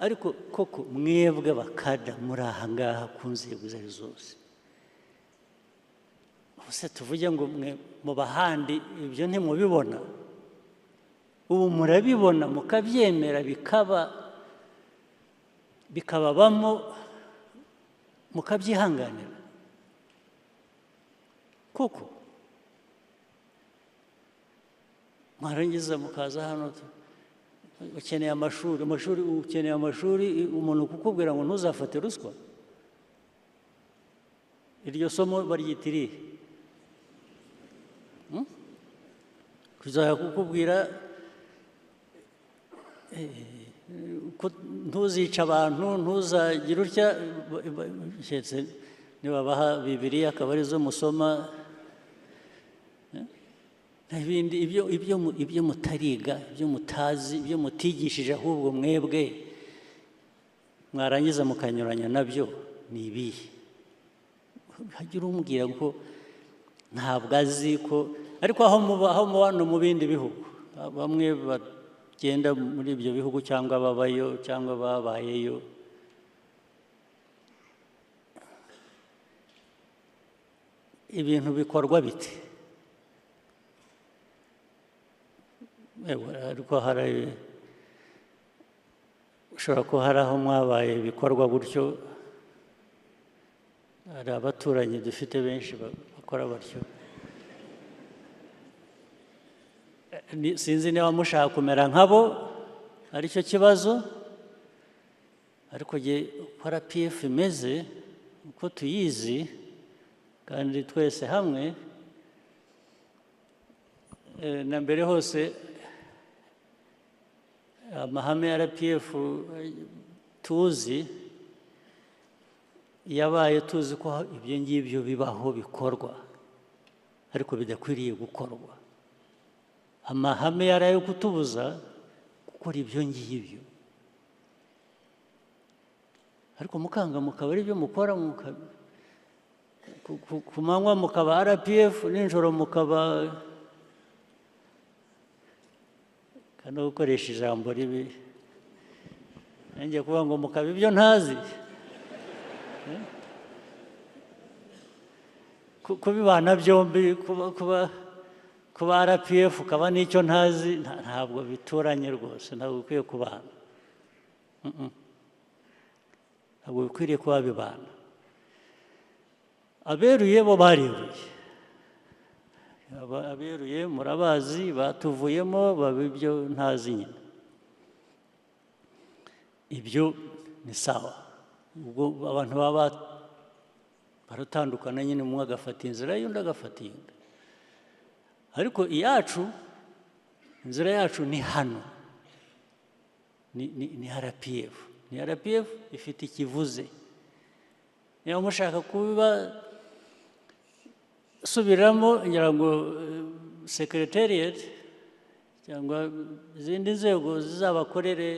ariko koko mwebwe bakada muri aha ngaha ku nzego izo ari zose ubuse tuvuge ngo mwe mu bahandi ibyo ntimubibona ubu murabibona mukabyemera bikababamo mukabyihanganira koko mwarangiza mukaza hano ukeneye amashuri ukeneye amashuri umuntu kukubwira ngo ntuzafate ruswa iryo somo baryita irihe kuzajya kukubwira ntuzica abantu ntuzagire utya nibabaha Bibiliya akaba arizo musoma ibindi ibyo mutariga ibyo mutazi ibyo mutigishije ahubwo mwebwe mwarangiza mukanyuranya nabyo ni ibihe hagira umbwira ko ntabwo azi ko ariko aho muba no mu bindi bihugu bamwe bagenda muri ibyo bihugu cyangwa babayo cyangwa babayeyo ibintu bikorwa bite ariko ushobora kuba hari aho mwabaye bikorwa gutyo hari abaturanyi dufite benshi bakora batyo sinzi niba mushaka kumera nkabo aricyo kibazo ariko uko RPF imeze uko tuyizi kandi twese hamwe na mbere hose amahame ya RPF tuzi yabaye tuzi ko ibyo ngibyo bibaho bikorwa ariko bidakwiriye gukorwa amahame yari ayo kutubuza gukora ibyo ngibyo ariko mukanga mukaba ari byo mukora ku manywa mukaba RPF nijoro mukaba kandi gukoresha ijambo ribi nanjye kuvuga ngo mukaba ibyo ntazi kubibana byombi kuba RPF ukaba n'icyo ntazi ntabwo bituranye rwose ntabwo bikwiye kubana ntabwo bikwiriye kuba bibana aberuye bo bareruye aberuye murabazi batuvuyemo baba ibyo ntazi nyine ibyo ni sawa ubwo abantu baba baratandukana nyine umwe agafata inzira y'undi agafata iyindi ariko inzira yacu ni hano ni RPF ni RPF ifite ikivuze niba mushaka kubiba subiramo ngira ngo secretariat cyangwa izindi nzego zizabakorere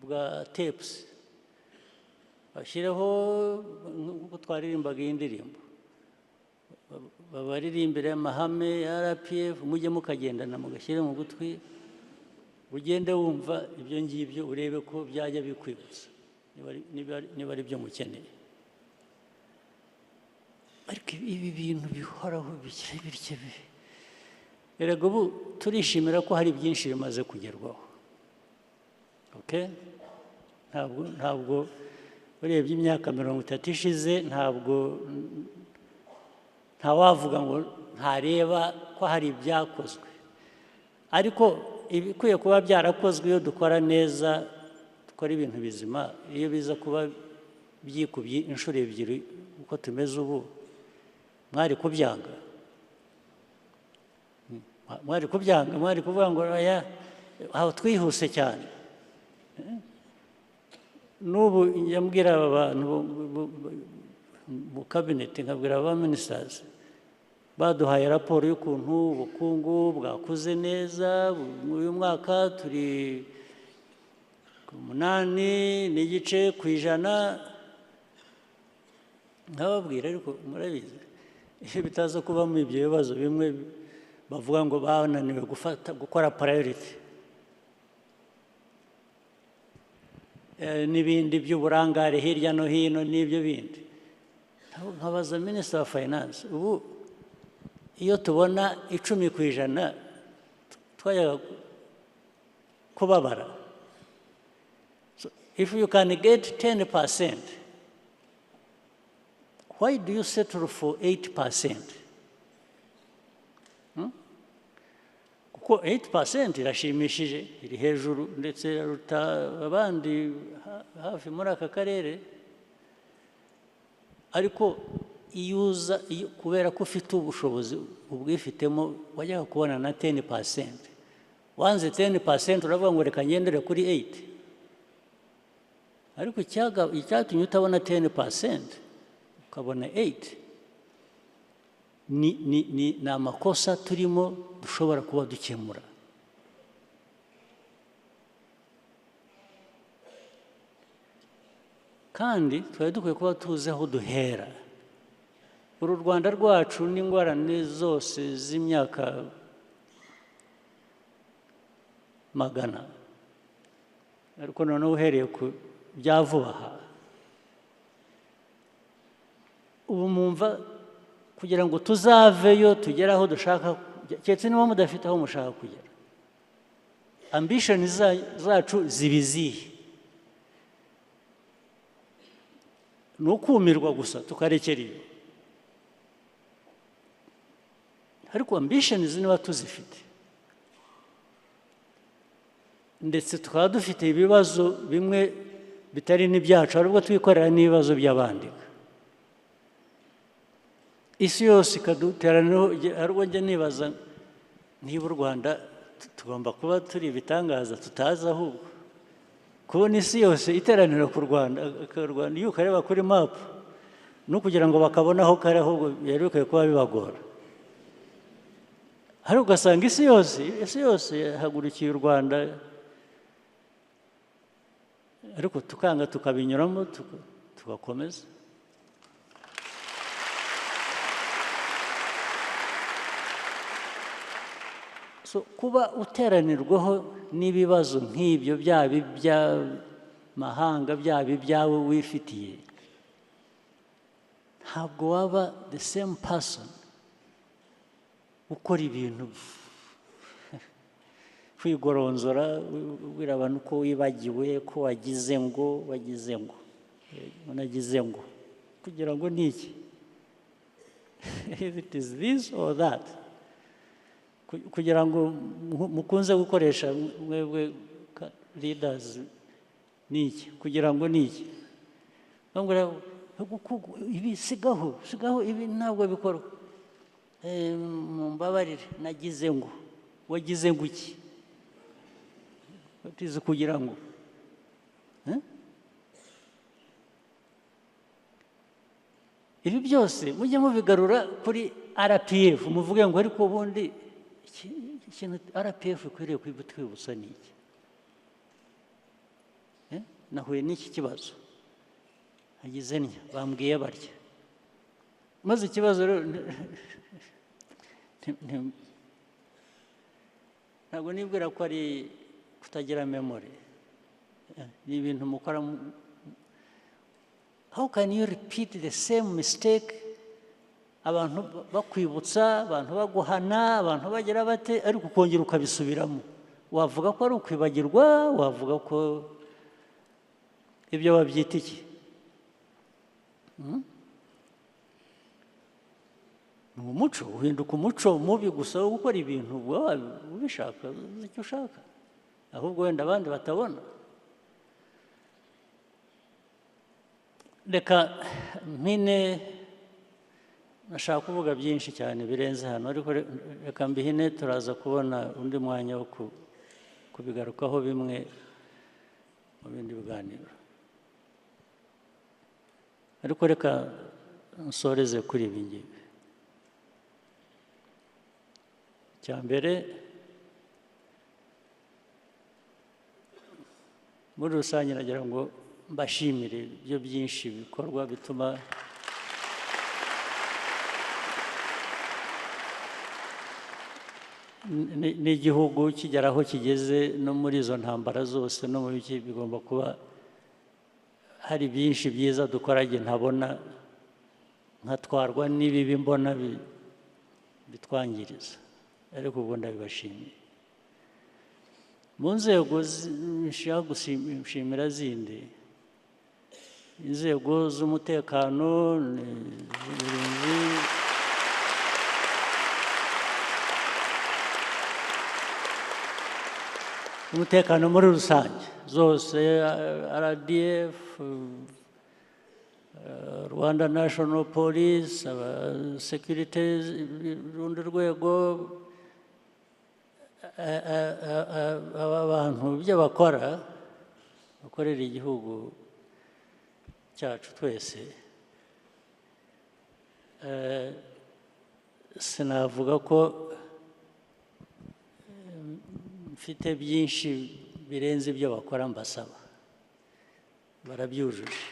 bwa tapes bashyireho nk'uko twaririmbaga iyi ndirimbo babaririmbire amahame ya RPF mujye mukagendana mugashyire mu gutwi ugende wumva ibyo ngibyo urebe ko byajya bikwibutsa niba ari byo mukeneye ariko ibi bintu bihoraho bikira bityo erega ubu turishimira ko hari byinshi bimaze kugerwaho ntabwo urebye imyaka 30 ishize ntabwo ntawavuga ngo ntareba ko hari ibyakozwe, ariko ibikwiye kuba byarakozwe iyo dukora neza, dukora ibintu bizima, iyo biza kuba byikubye inshuro ebyiri uko tumeze ubu, mwari kubyanga, mwari kuvuga ngo oya aho twihuse cyane. N'ubu njya aba bantu mu kabineti, nkabwira aba ministers baduhaye raporo y'ukuntu ubukungu bwakuze neza, uyu mwaka turi ku 8.9%, nkababwira ariko murabizi iyo bitaza kubamo ibyo bibazo bimwe bavuga ngo bananiwe gukora priority n'ibindi by'uburangare hirya no hino n'ibyo bindi, nkabaza Minister wa Finance, ubu iyo tubona 10% twajyaga kubabara. So if you can get 10%, why do you settle for 8%? Kuko 8% irashimishije, iri hejuru ndetse ruta abandi hafi muri aka karere, ariko iyuza kubera ko ufite ubushobozi ubwifitemo wajyaga kubona na 10%. Wanze 10% uravuga ngo reka ngendere kuri 8%, ariko icyatumye utabona 10% ukabona 8 ni amakosa turimo dushobora kuba dukemura. Kandi twari dukwiye kuba tuzi aho duhera. Uru Rwanda rwacu n'ingorane zose z'imyaka magana, ariko noneho uhereye ku bya vuba aha, ubu mwumva kugira ngo tuzaveyo tugere aho dushaka, keretse niba mudafite aho mushaka kugera, ambition zacu zibizihe? Ni ukumirwa gusa tukarekera iyo, ariko ambition niba tuzifite, ndetse tukaba dufite ibibazo bimwe bitari n'ibyacu, ahubwo twikorera n'ibibazo by'abandi, isi yose ikaduteraniraho. Ariko njya nibaza niba u Rwanda tugomba kuba turi ibitangaza tutazi, ahubwo kubona isi yose iteranira ku Rwanda, iyo ukareba kuri mapu no kugira ngo bakabona aho kari, ahubwo byari bikwiye kuba bibagora. Ariko ugasanga isi yose yahagurukiye u Rwanda, ariko tukanga tukabinyuramo tugakomeza. So kuba uteranirwaho n'ibibazo nk'ibyo, byaba iby'amahanga byaba ibyawe wifitiye, ntabwo waba the same person ukora ibintu kwigoronzora ubwira abantu ko wibagiwe, ko wagize ngo unagize ngo kugira ngo ni iki? If it is this or that, kugira ngo mukunze gukoresha mwebwe leaders ni iki? Kugira ngo ni iki? Ibi sigaho ibi ntabwo bikorwa. Mumbabarire nagize ngo, wagize ngo iki? Batize kugira ngo ibi byose mujye mubigarura kuri RPF, muvuge ngo ariko ubundi ikintu RPF ikwiriye kwibutsa ni iki? Nahuye n'iki kibazo, nagize ntya, bambwiye barya, maze ikibazo rero ntabwo nibwira ko ari kutagira memory, ni ibintu mukora. How can you repeat the same mistake? Abantu bakwibutsa, abantu baguhana, abantu bagira bate, ariko ukongera ukabisubiramo. Wavuga ko ari ukwibagirwa, wavuga ko ibyo babyita iki? ni umuco uhinduka umuco mubi gusa wo gukora ibintu wowe ubishaka uzi icyo ushaka ahubwo wenda abandi batabona. Reka mpine, nashaka kuvuga byinshi cyane birenze hano, ariko reka mbihine, turaza kubona undi mwanya wo kubigarukaho bimwe mu bindi biganiro. Ariko reka nsoreze kuri ibi ngibi. Icya mbere, muri rusange nagira ngo mbashimire ibyo byinshi bikorwa bituma n'igihugu kigera aho kigeze, no muri izo ntambara zose no mu biki bigomba kuba hari byinshi byiza dukora njye ntabona, nkatwarwa n'ibibi mbona bitwangiriza, ariko ubwo ndabibashimiye. Mu nzego nshaka gushimira zindi, inzego z'umutekano, uburinzi, umutekano muri rusange zose, RDF, Rwanda National Police, securities, urundi rwego, aba bantu ibyo bakora, bakorera igihugu cyacu twese, sinavuga ko mfite byinshi birenze ibyo bakora mbasaba, barabyujuje.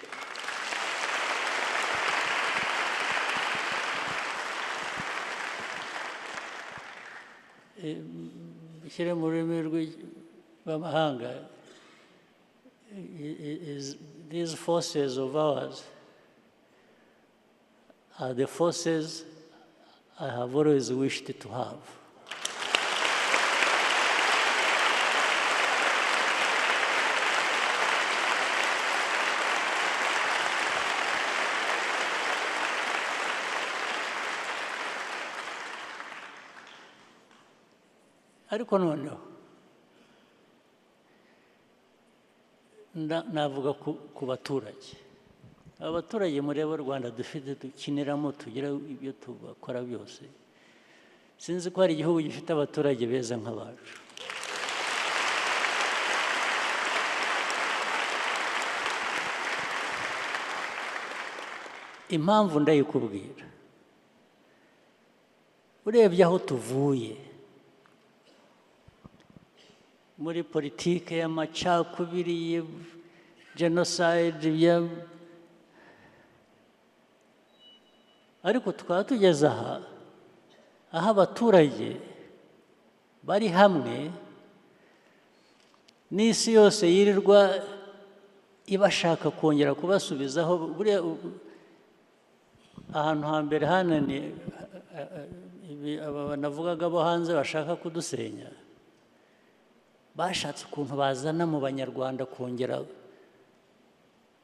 Bishyire mu rurimi rw'amahanga, these forces of ours are the forces I have always wished to have. Ariko noneho navuga ku baturage, abaturage mureba u Rwanda dufite dukiniramo, tugira ibyo tubakora byose, sinzi ko hari igihugu gifite abaturage beza nk'abacu. Impamvu ndayikubwira, urebye aho tuvuye muri politike y'amacakubiri, genocide, ariko tukaba tugeze aha aho abaturage bari hamwe, n'isi yose yirirwa ibashaka kongera kubasubizaho. Buriya ahantu hambere hananiye aba navugaga bo hanze bashaka kudusenya, bashatse ukuntu bazana mu banyarwanda kongera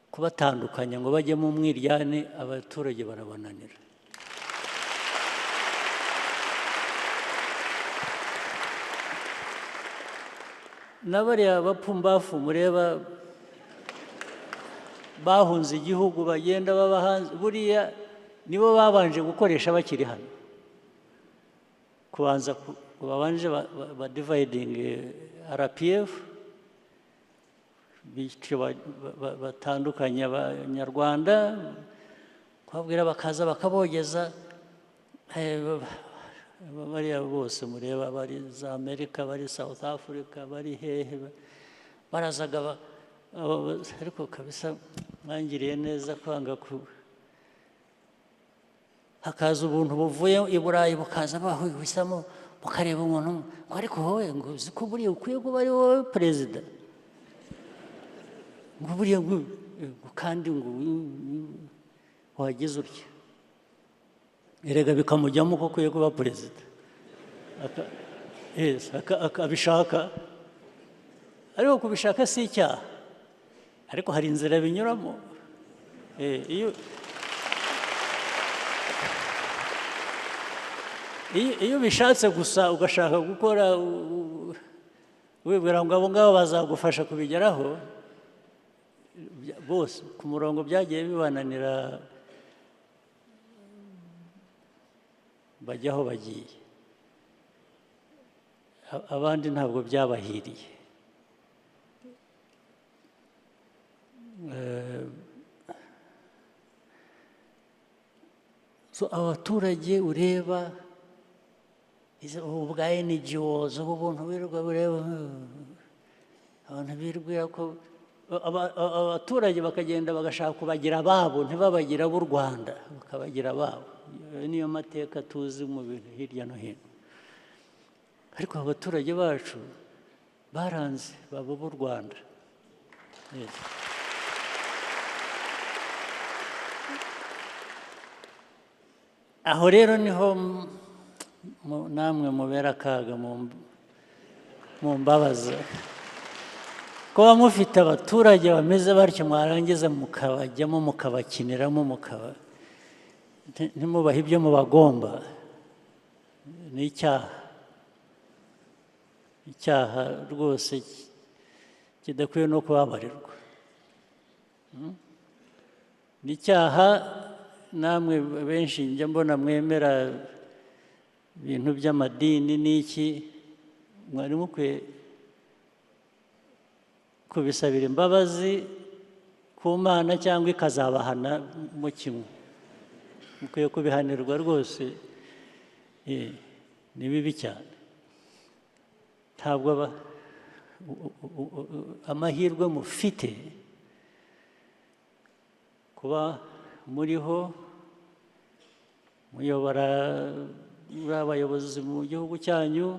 kubatandukanya ngo bajye mu mwiryane, abaturage barabananira. N'abariya bapfumbafu mureba bahunze igihugu bagenda baba hanze, buriya nibo babanje gukoresha bakiri hano, kubanza babanje ba dividing RPF, batandukanya abanyarwanda, kubabwira bakaza bakabogeza. Bariya bose mureba bari za Amerika, bari South Africa, bari hehe, barazaga ariko kabisa mwangiriye neza kwanga hakaza ubuntu buvuye i Burayi bukaza bahisamo bukareba umuntu ngo ariko wowe ngo uzi ko buriya ukwiye kuba ari wowe perezida, ngo buriya kandi ngo wagize utya, erega bikamujyamo ko ukwiye kuba perezida, akabishaka. Ariko kubishaka si icyaha, ariko hari inzira binyuramo. iyo ubishatse gusa ugashaka gukora wibwira ngo abo ngabo bazagufasha kubigeraho bose ku murongo byagiye bibananira bajya aho bagiye abandi ntabwo byabahiriye abaturage ureba ubu bwa NGOs ubu buntu birirwa bureba abantu birirwa ko abaturage bakagenda bagashaka kubagira ababo ntibabagira ab'u Rwanda bakabagira ababo niyo mateka tuzi mu bintu hirya no hino ariko abaturage bacu baranze baba b'u Rwanda aho rero niho namwe mubera akaga mu mbabaza kuba mufite abaturage bameze batyo mwarangiza mukabajyamo mukabakiniramo ntimubahe ibyo mubagomba ni icyaha rwose kidakwiye no kubabarirwa ni icyaha namwe benshi njya mbona mwemera ibintu by'amadini n'iki mwari mukwiye kubisabira imbabazi ku Mana cyangwa ikazabahana mu kimwe mukwiye kubihanirwa rwose ni bibi cyane ntabwo amahirwe mufite kuba muriho muyobora muri abayobozi mu gihugu cyanyu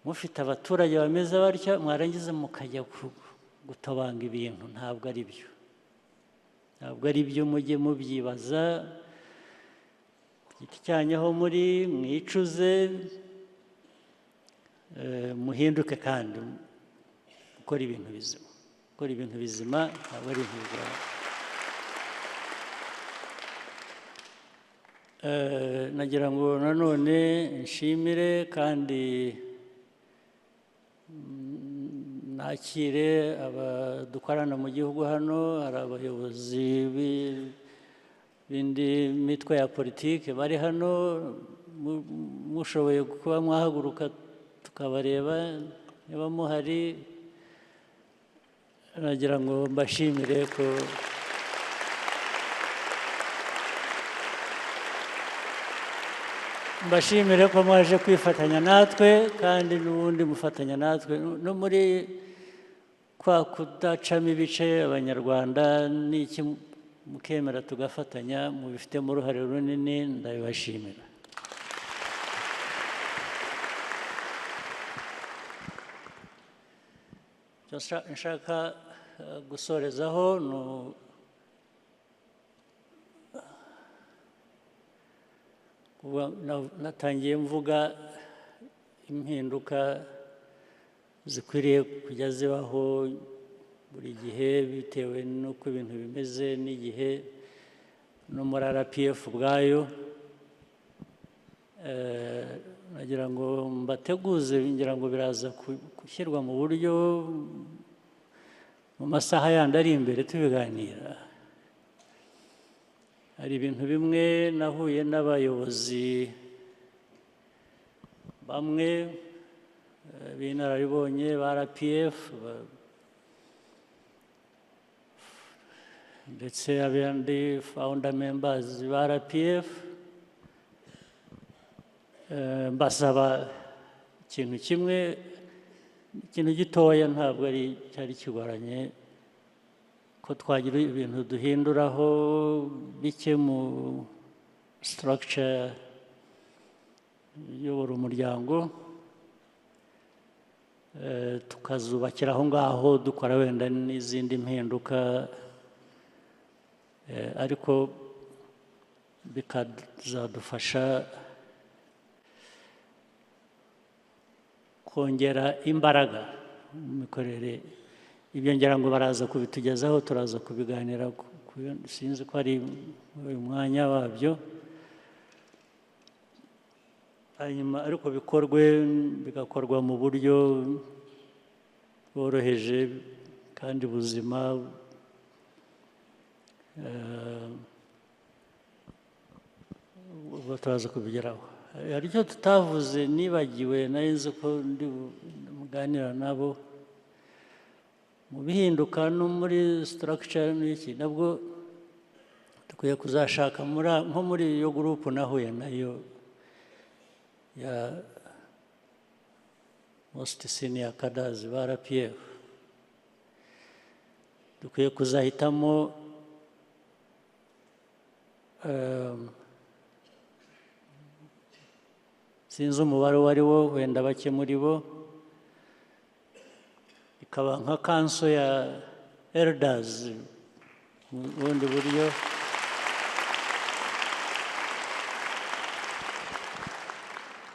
mufite abaturage bameze batya mwarangiza mukajya gutabanga ibintu ntabwo ari byo mujye mubyibaza ku giti cyanyu aho muri mwicuze muhinduke kandi gukora ibintu bizima ntabwo ari ibintu nagira ngo nanone nshimire kandi nakire abadukorana mu gihugu hano hari abayobozi b'indi mitwe ya politiki bari hano mushoboye kuba mwahaguruka tukabareba niba muhari nagira ngo mbashimire ko mwaje kwifatanya natwe kandi n'ubundi mufatanya natwe no muri kwa kudacamo ibice abanyarwanda n'iki mukemera tugafatanya mubifitemo uruhare runini ndabibashimira nshaka gusorezaho natangiye mvuga impinduka zikwiriye kujya zibaho buri gihe bitewe n'uko ibintu bimeze n'igihe no muri RPF ubwayo nagira ngo mbateguze ngira ngo biraza gushyirwa mu buryo mu masaha yandi ari imbere tubiganira hari ibintu bimwe nahuye n'abayobozi bamwe b'inararibonye ba RPF ndetse abandi founder members ba RPF mbasaba ikintu kimwe ikintu gitoya ntabwo cyari kigoranye ko twagira ibintu duhinduraho bike mu structure iyobora umuryango tukazubakira aho ngaho dukora wenda n'izindi mpinduka ariko bikazadufasha kongera imbaraga mu mikorere ibyo ngira ngo baraza kubitugezaho turaza kubiganira sinzi ko ari uyu mwanya wabyo hanyuma ariko bigakorwa mu buryo bworoheje kandi buzima, ubwo turaza kubigeraho. Hari icyo tutavuze nibagiwe, nari nzi ko ndi muganira nabo mu bihinduka no muri structure n'iki, nabwo dukwiye kuzashaka nko muri iyo gurupu nahuye nayo ya most senior cadres ba RPF, dukwiye kuzahitamo sinzi umubare uwo ari wo, wenda bake muri bo, ikaba nka kanso ya elders mu bundi buryo,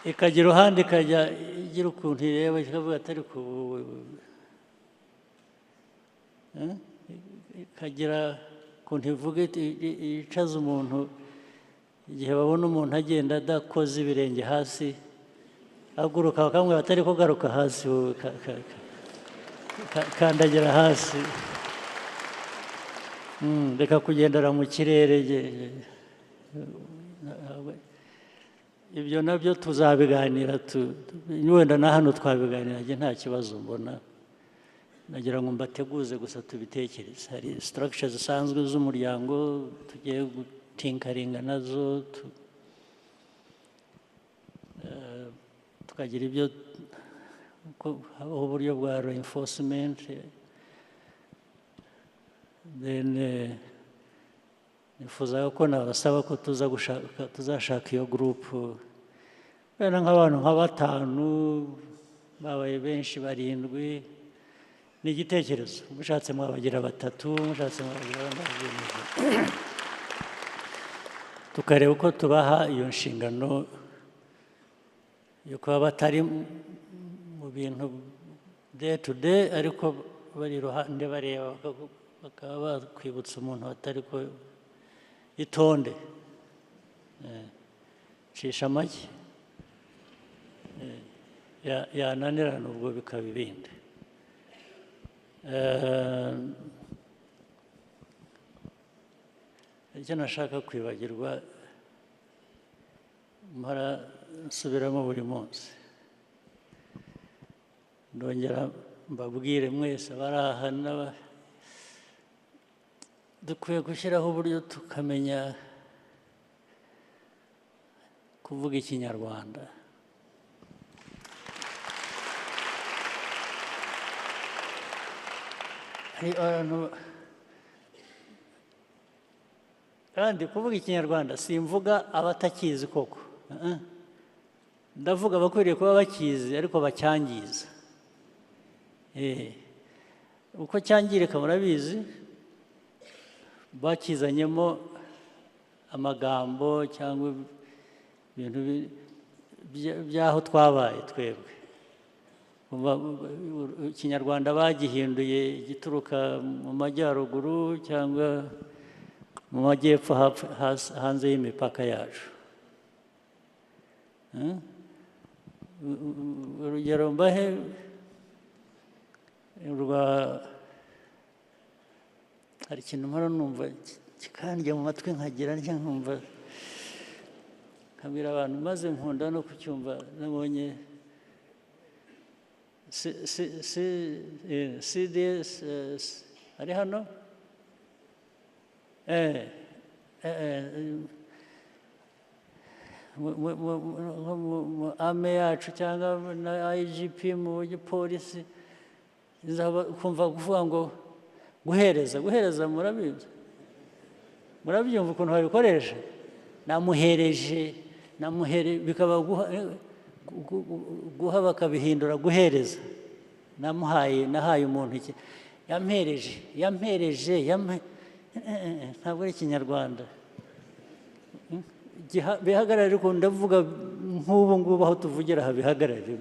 ikagira uruhande ikajya igira ukuntu ireba ikavuga atari ku ikagira ukuntu ivuga yicaza umuntu igihe babona umuntu agenda adakoze ibirenge hasi, aguruka bakamubwira atari ko garuka hasi, wowe kandagira hasi, reka kugendera mu kirere. Ibyo nabyo tuzabiganira, wenda na hano twabiganira, nta kibazo mbona, nagira ngo mbateguze gusa tubitekereze. Hari structure zisanzwe z'umuryango tugiye gutinkaringa nazo, tukagira ibyo habaho uburyo bwa reinforcement, then nifuzaga ko nabasaba ko tuzashaka iyo gurupu wenda nk'abantu nka 5, babaye benshi 7, ni igitekerezo, mushatse mwabagira 3, mushatse mwabagira 4, tukareba uko tubaha iyo nshingano yo kuba batari mu bintu day to day, ariko bari iruhande bareba, bakaba bakwibutsa umuntu atari ko itonde, cisha amagi, yananirana ubwo bikaba ibindi. Icyo nashaka kwibagirwa mpora nsubiramo buri munsi, ndongera mbabwire mwese abari aha, dukwiye gushyiraho uburyo tukamenya kuvuga Ikinyarwanda. Kandi kuvuga Ikinyarwanda simvuga abatakizi koko, ndavuga abakwiriye kuba bakizi ariko bacyangiza. Uko cyangirika murabizi, bakizanyemo amagambo cyangwa ibintu by'aho twabaye twebwe. Ikinyarwanda bagihinduye gituruka mu majyaruguru cyangwa mu majyepfo hanze y'imipaka yacu. Urugero mbahe hari ikintu mpora numva kikandya mu matwi nkagira nkumva, nkabwira abantu maze nkunda no kucyumva. Nabonye CDS ari hano, mu ame yacu cyangwa na IGP mu gipolisi, kumva kuvuga ngo guhereza murabizi, murabyumva ukuntu babikoresha. Namuhereje, bikaba guha bakabihindura guhereza. Nahaye umuntu iki, yampereje, ntabwo ari Ikinyarwanda. Bihagarare, ariko ndavuga nk'ubu ngubu aho tuvugira aha bihagarare.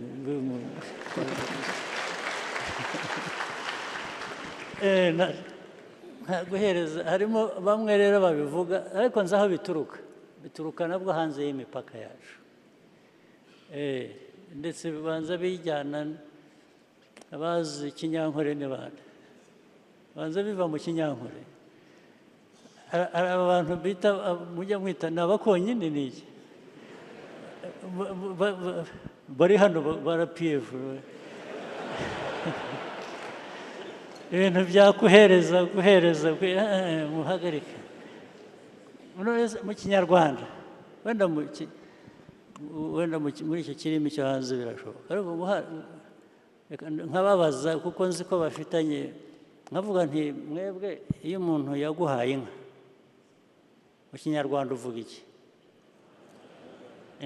Guhereza, harimo bamwe rero babivuga, ariko nzi aho bituruka nabwo hanze y'imipaka yacu. ndetse bibanza bijyana abazi ikinyankore n'abandi banza biva mu kinyankore hari abantu bita mujya mwita ni abakonyine ni iki bari hano barapiyevu ibintu byakuhereza muhagarike mu kinyarwanda wenda muri icyo kirimi cyo hanze birashoboka ariko nkababaza kuko nzi ko bafitanye nkavuga nti mwebwe iyo umuntu yaguhaye inka mu kinyarwanda uvuga iki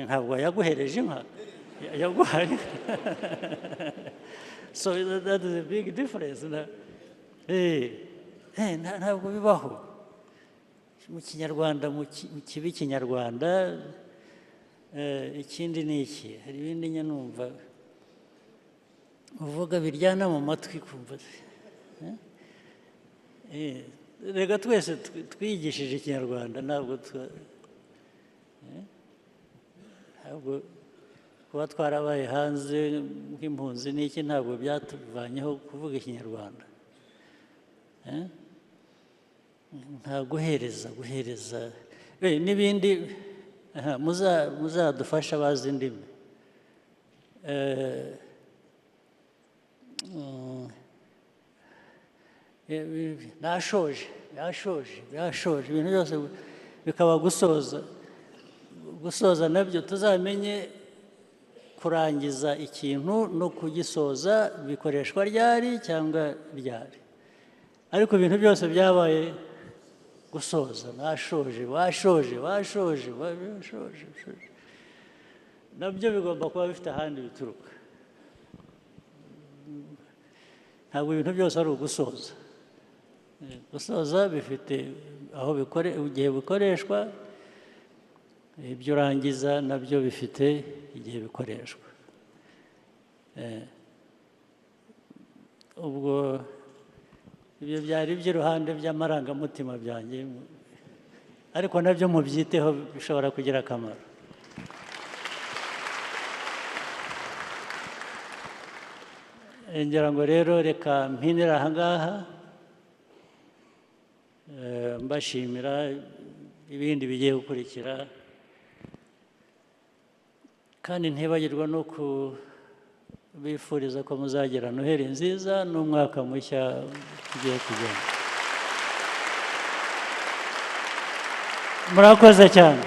ntabwo yaguhereje inka yaguhaye inka so that is a big difference ntabwo bibaho mu kinyarwanda mu kibi kinyarwanda ikindi ni iki hari ibindi nyanumva uvuga biryana mu matwi kumva rega twese twigishije ikinyarwanda ntabwo kuba twarabaye hanze nk'impunzi n'iki ntabwo byatuvanyeho kuvuga ikinyarwanda nta guhereza n'ibindi muzadufasha abazi indimi yashoje ibintu byose bikaba gusoza nabyo tuzamenye kurangiza ikintu no kugisoza bikoreshwa ryari cyangwa ryari ariko ibintu byose byabaye gusoza washoje nabyo bigomba kuba bifite ahandi bituruka ntabwo ibintu byose ari ugusoza gusoza bifite aho igihe bikoreshwa ibyo urangiza nabyo bifite igihe bikoreshwa ubwo ibyo byari iby'iruhande by'amarangamutima byanjye ariko nabyo mubyiteho bishobora kugira akamaro ngira ngo rero reka mpinira aha ngaha mbashimira ibindi bigiye gukurikira kandi ntibagirwa no kubifuriza ko muzagira noheli nziza n'umwaka mushya ugiye kugenda murakoze cyane.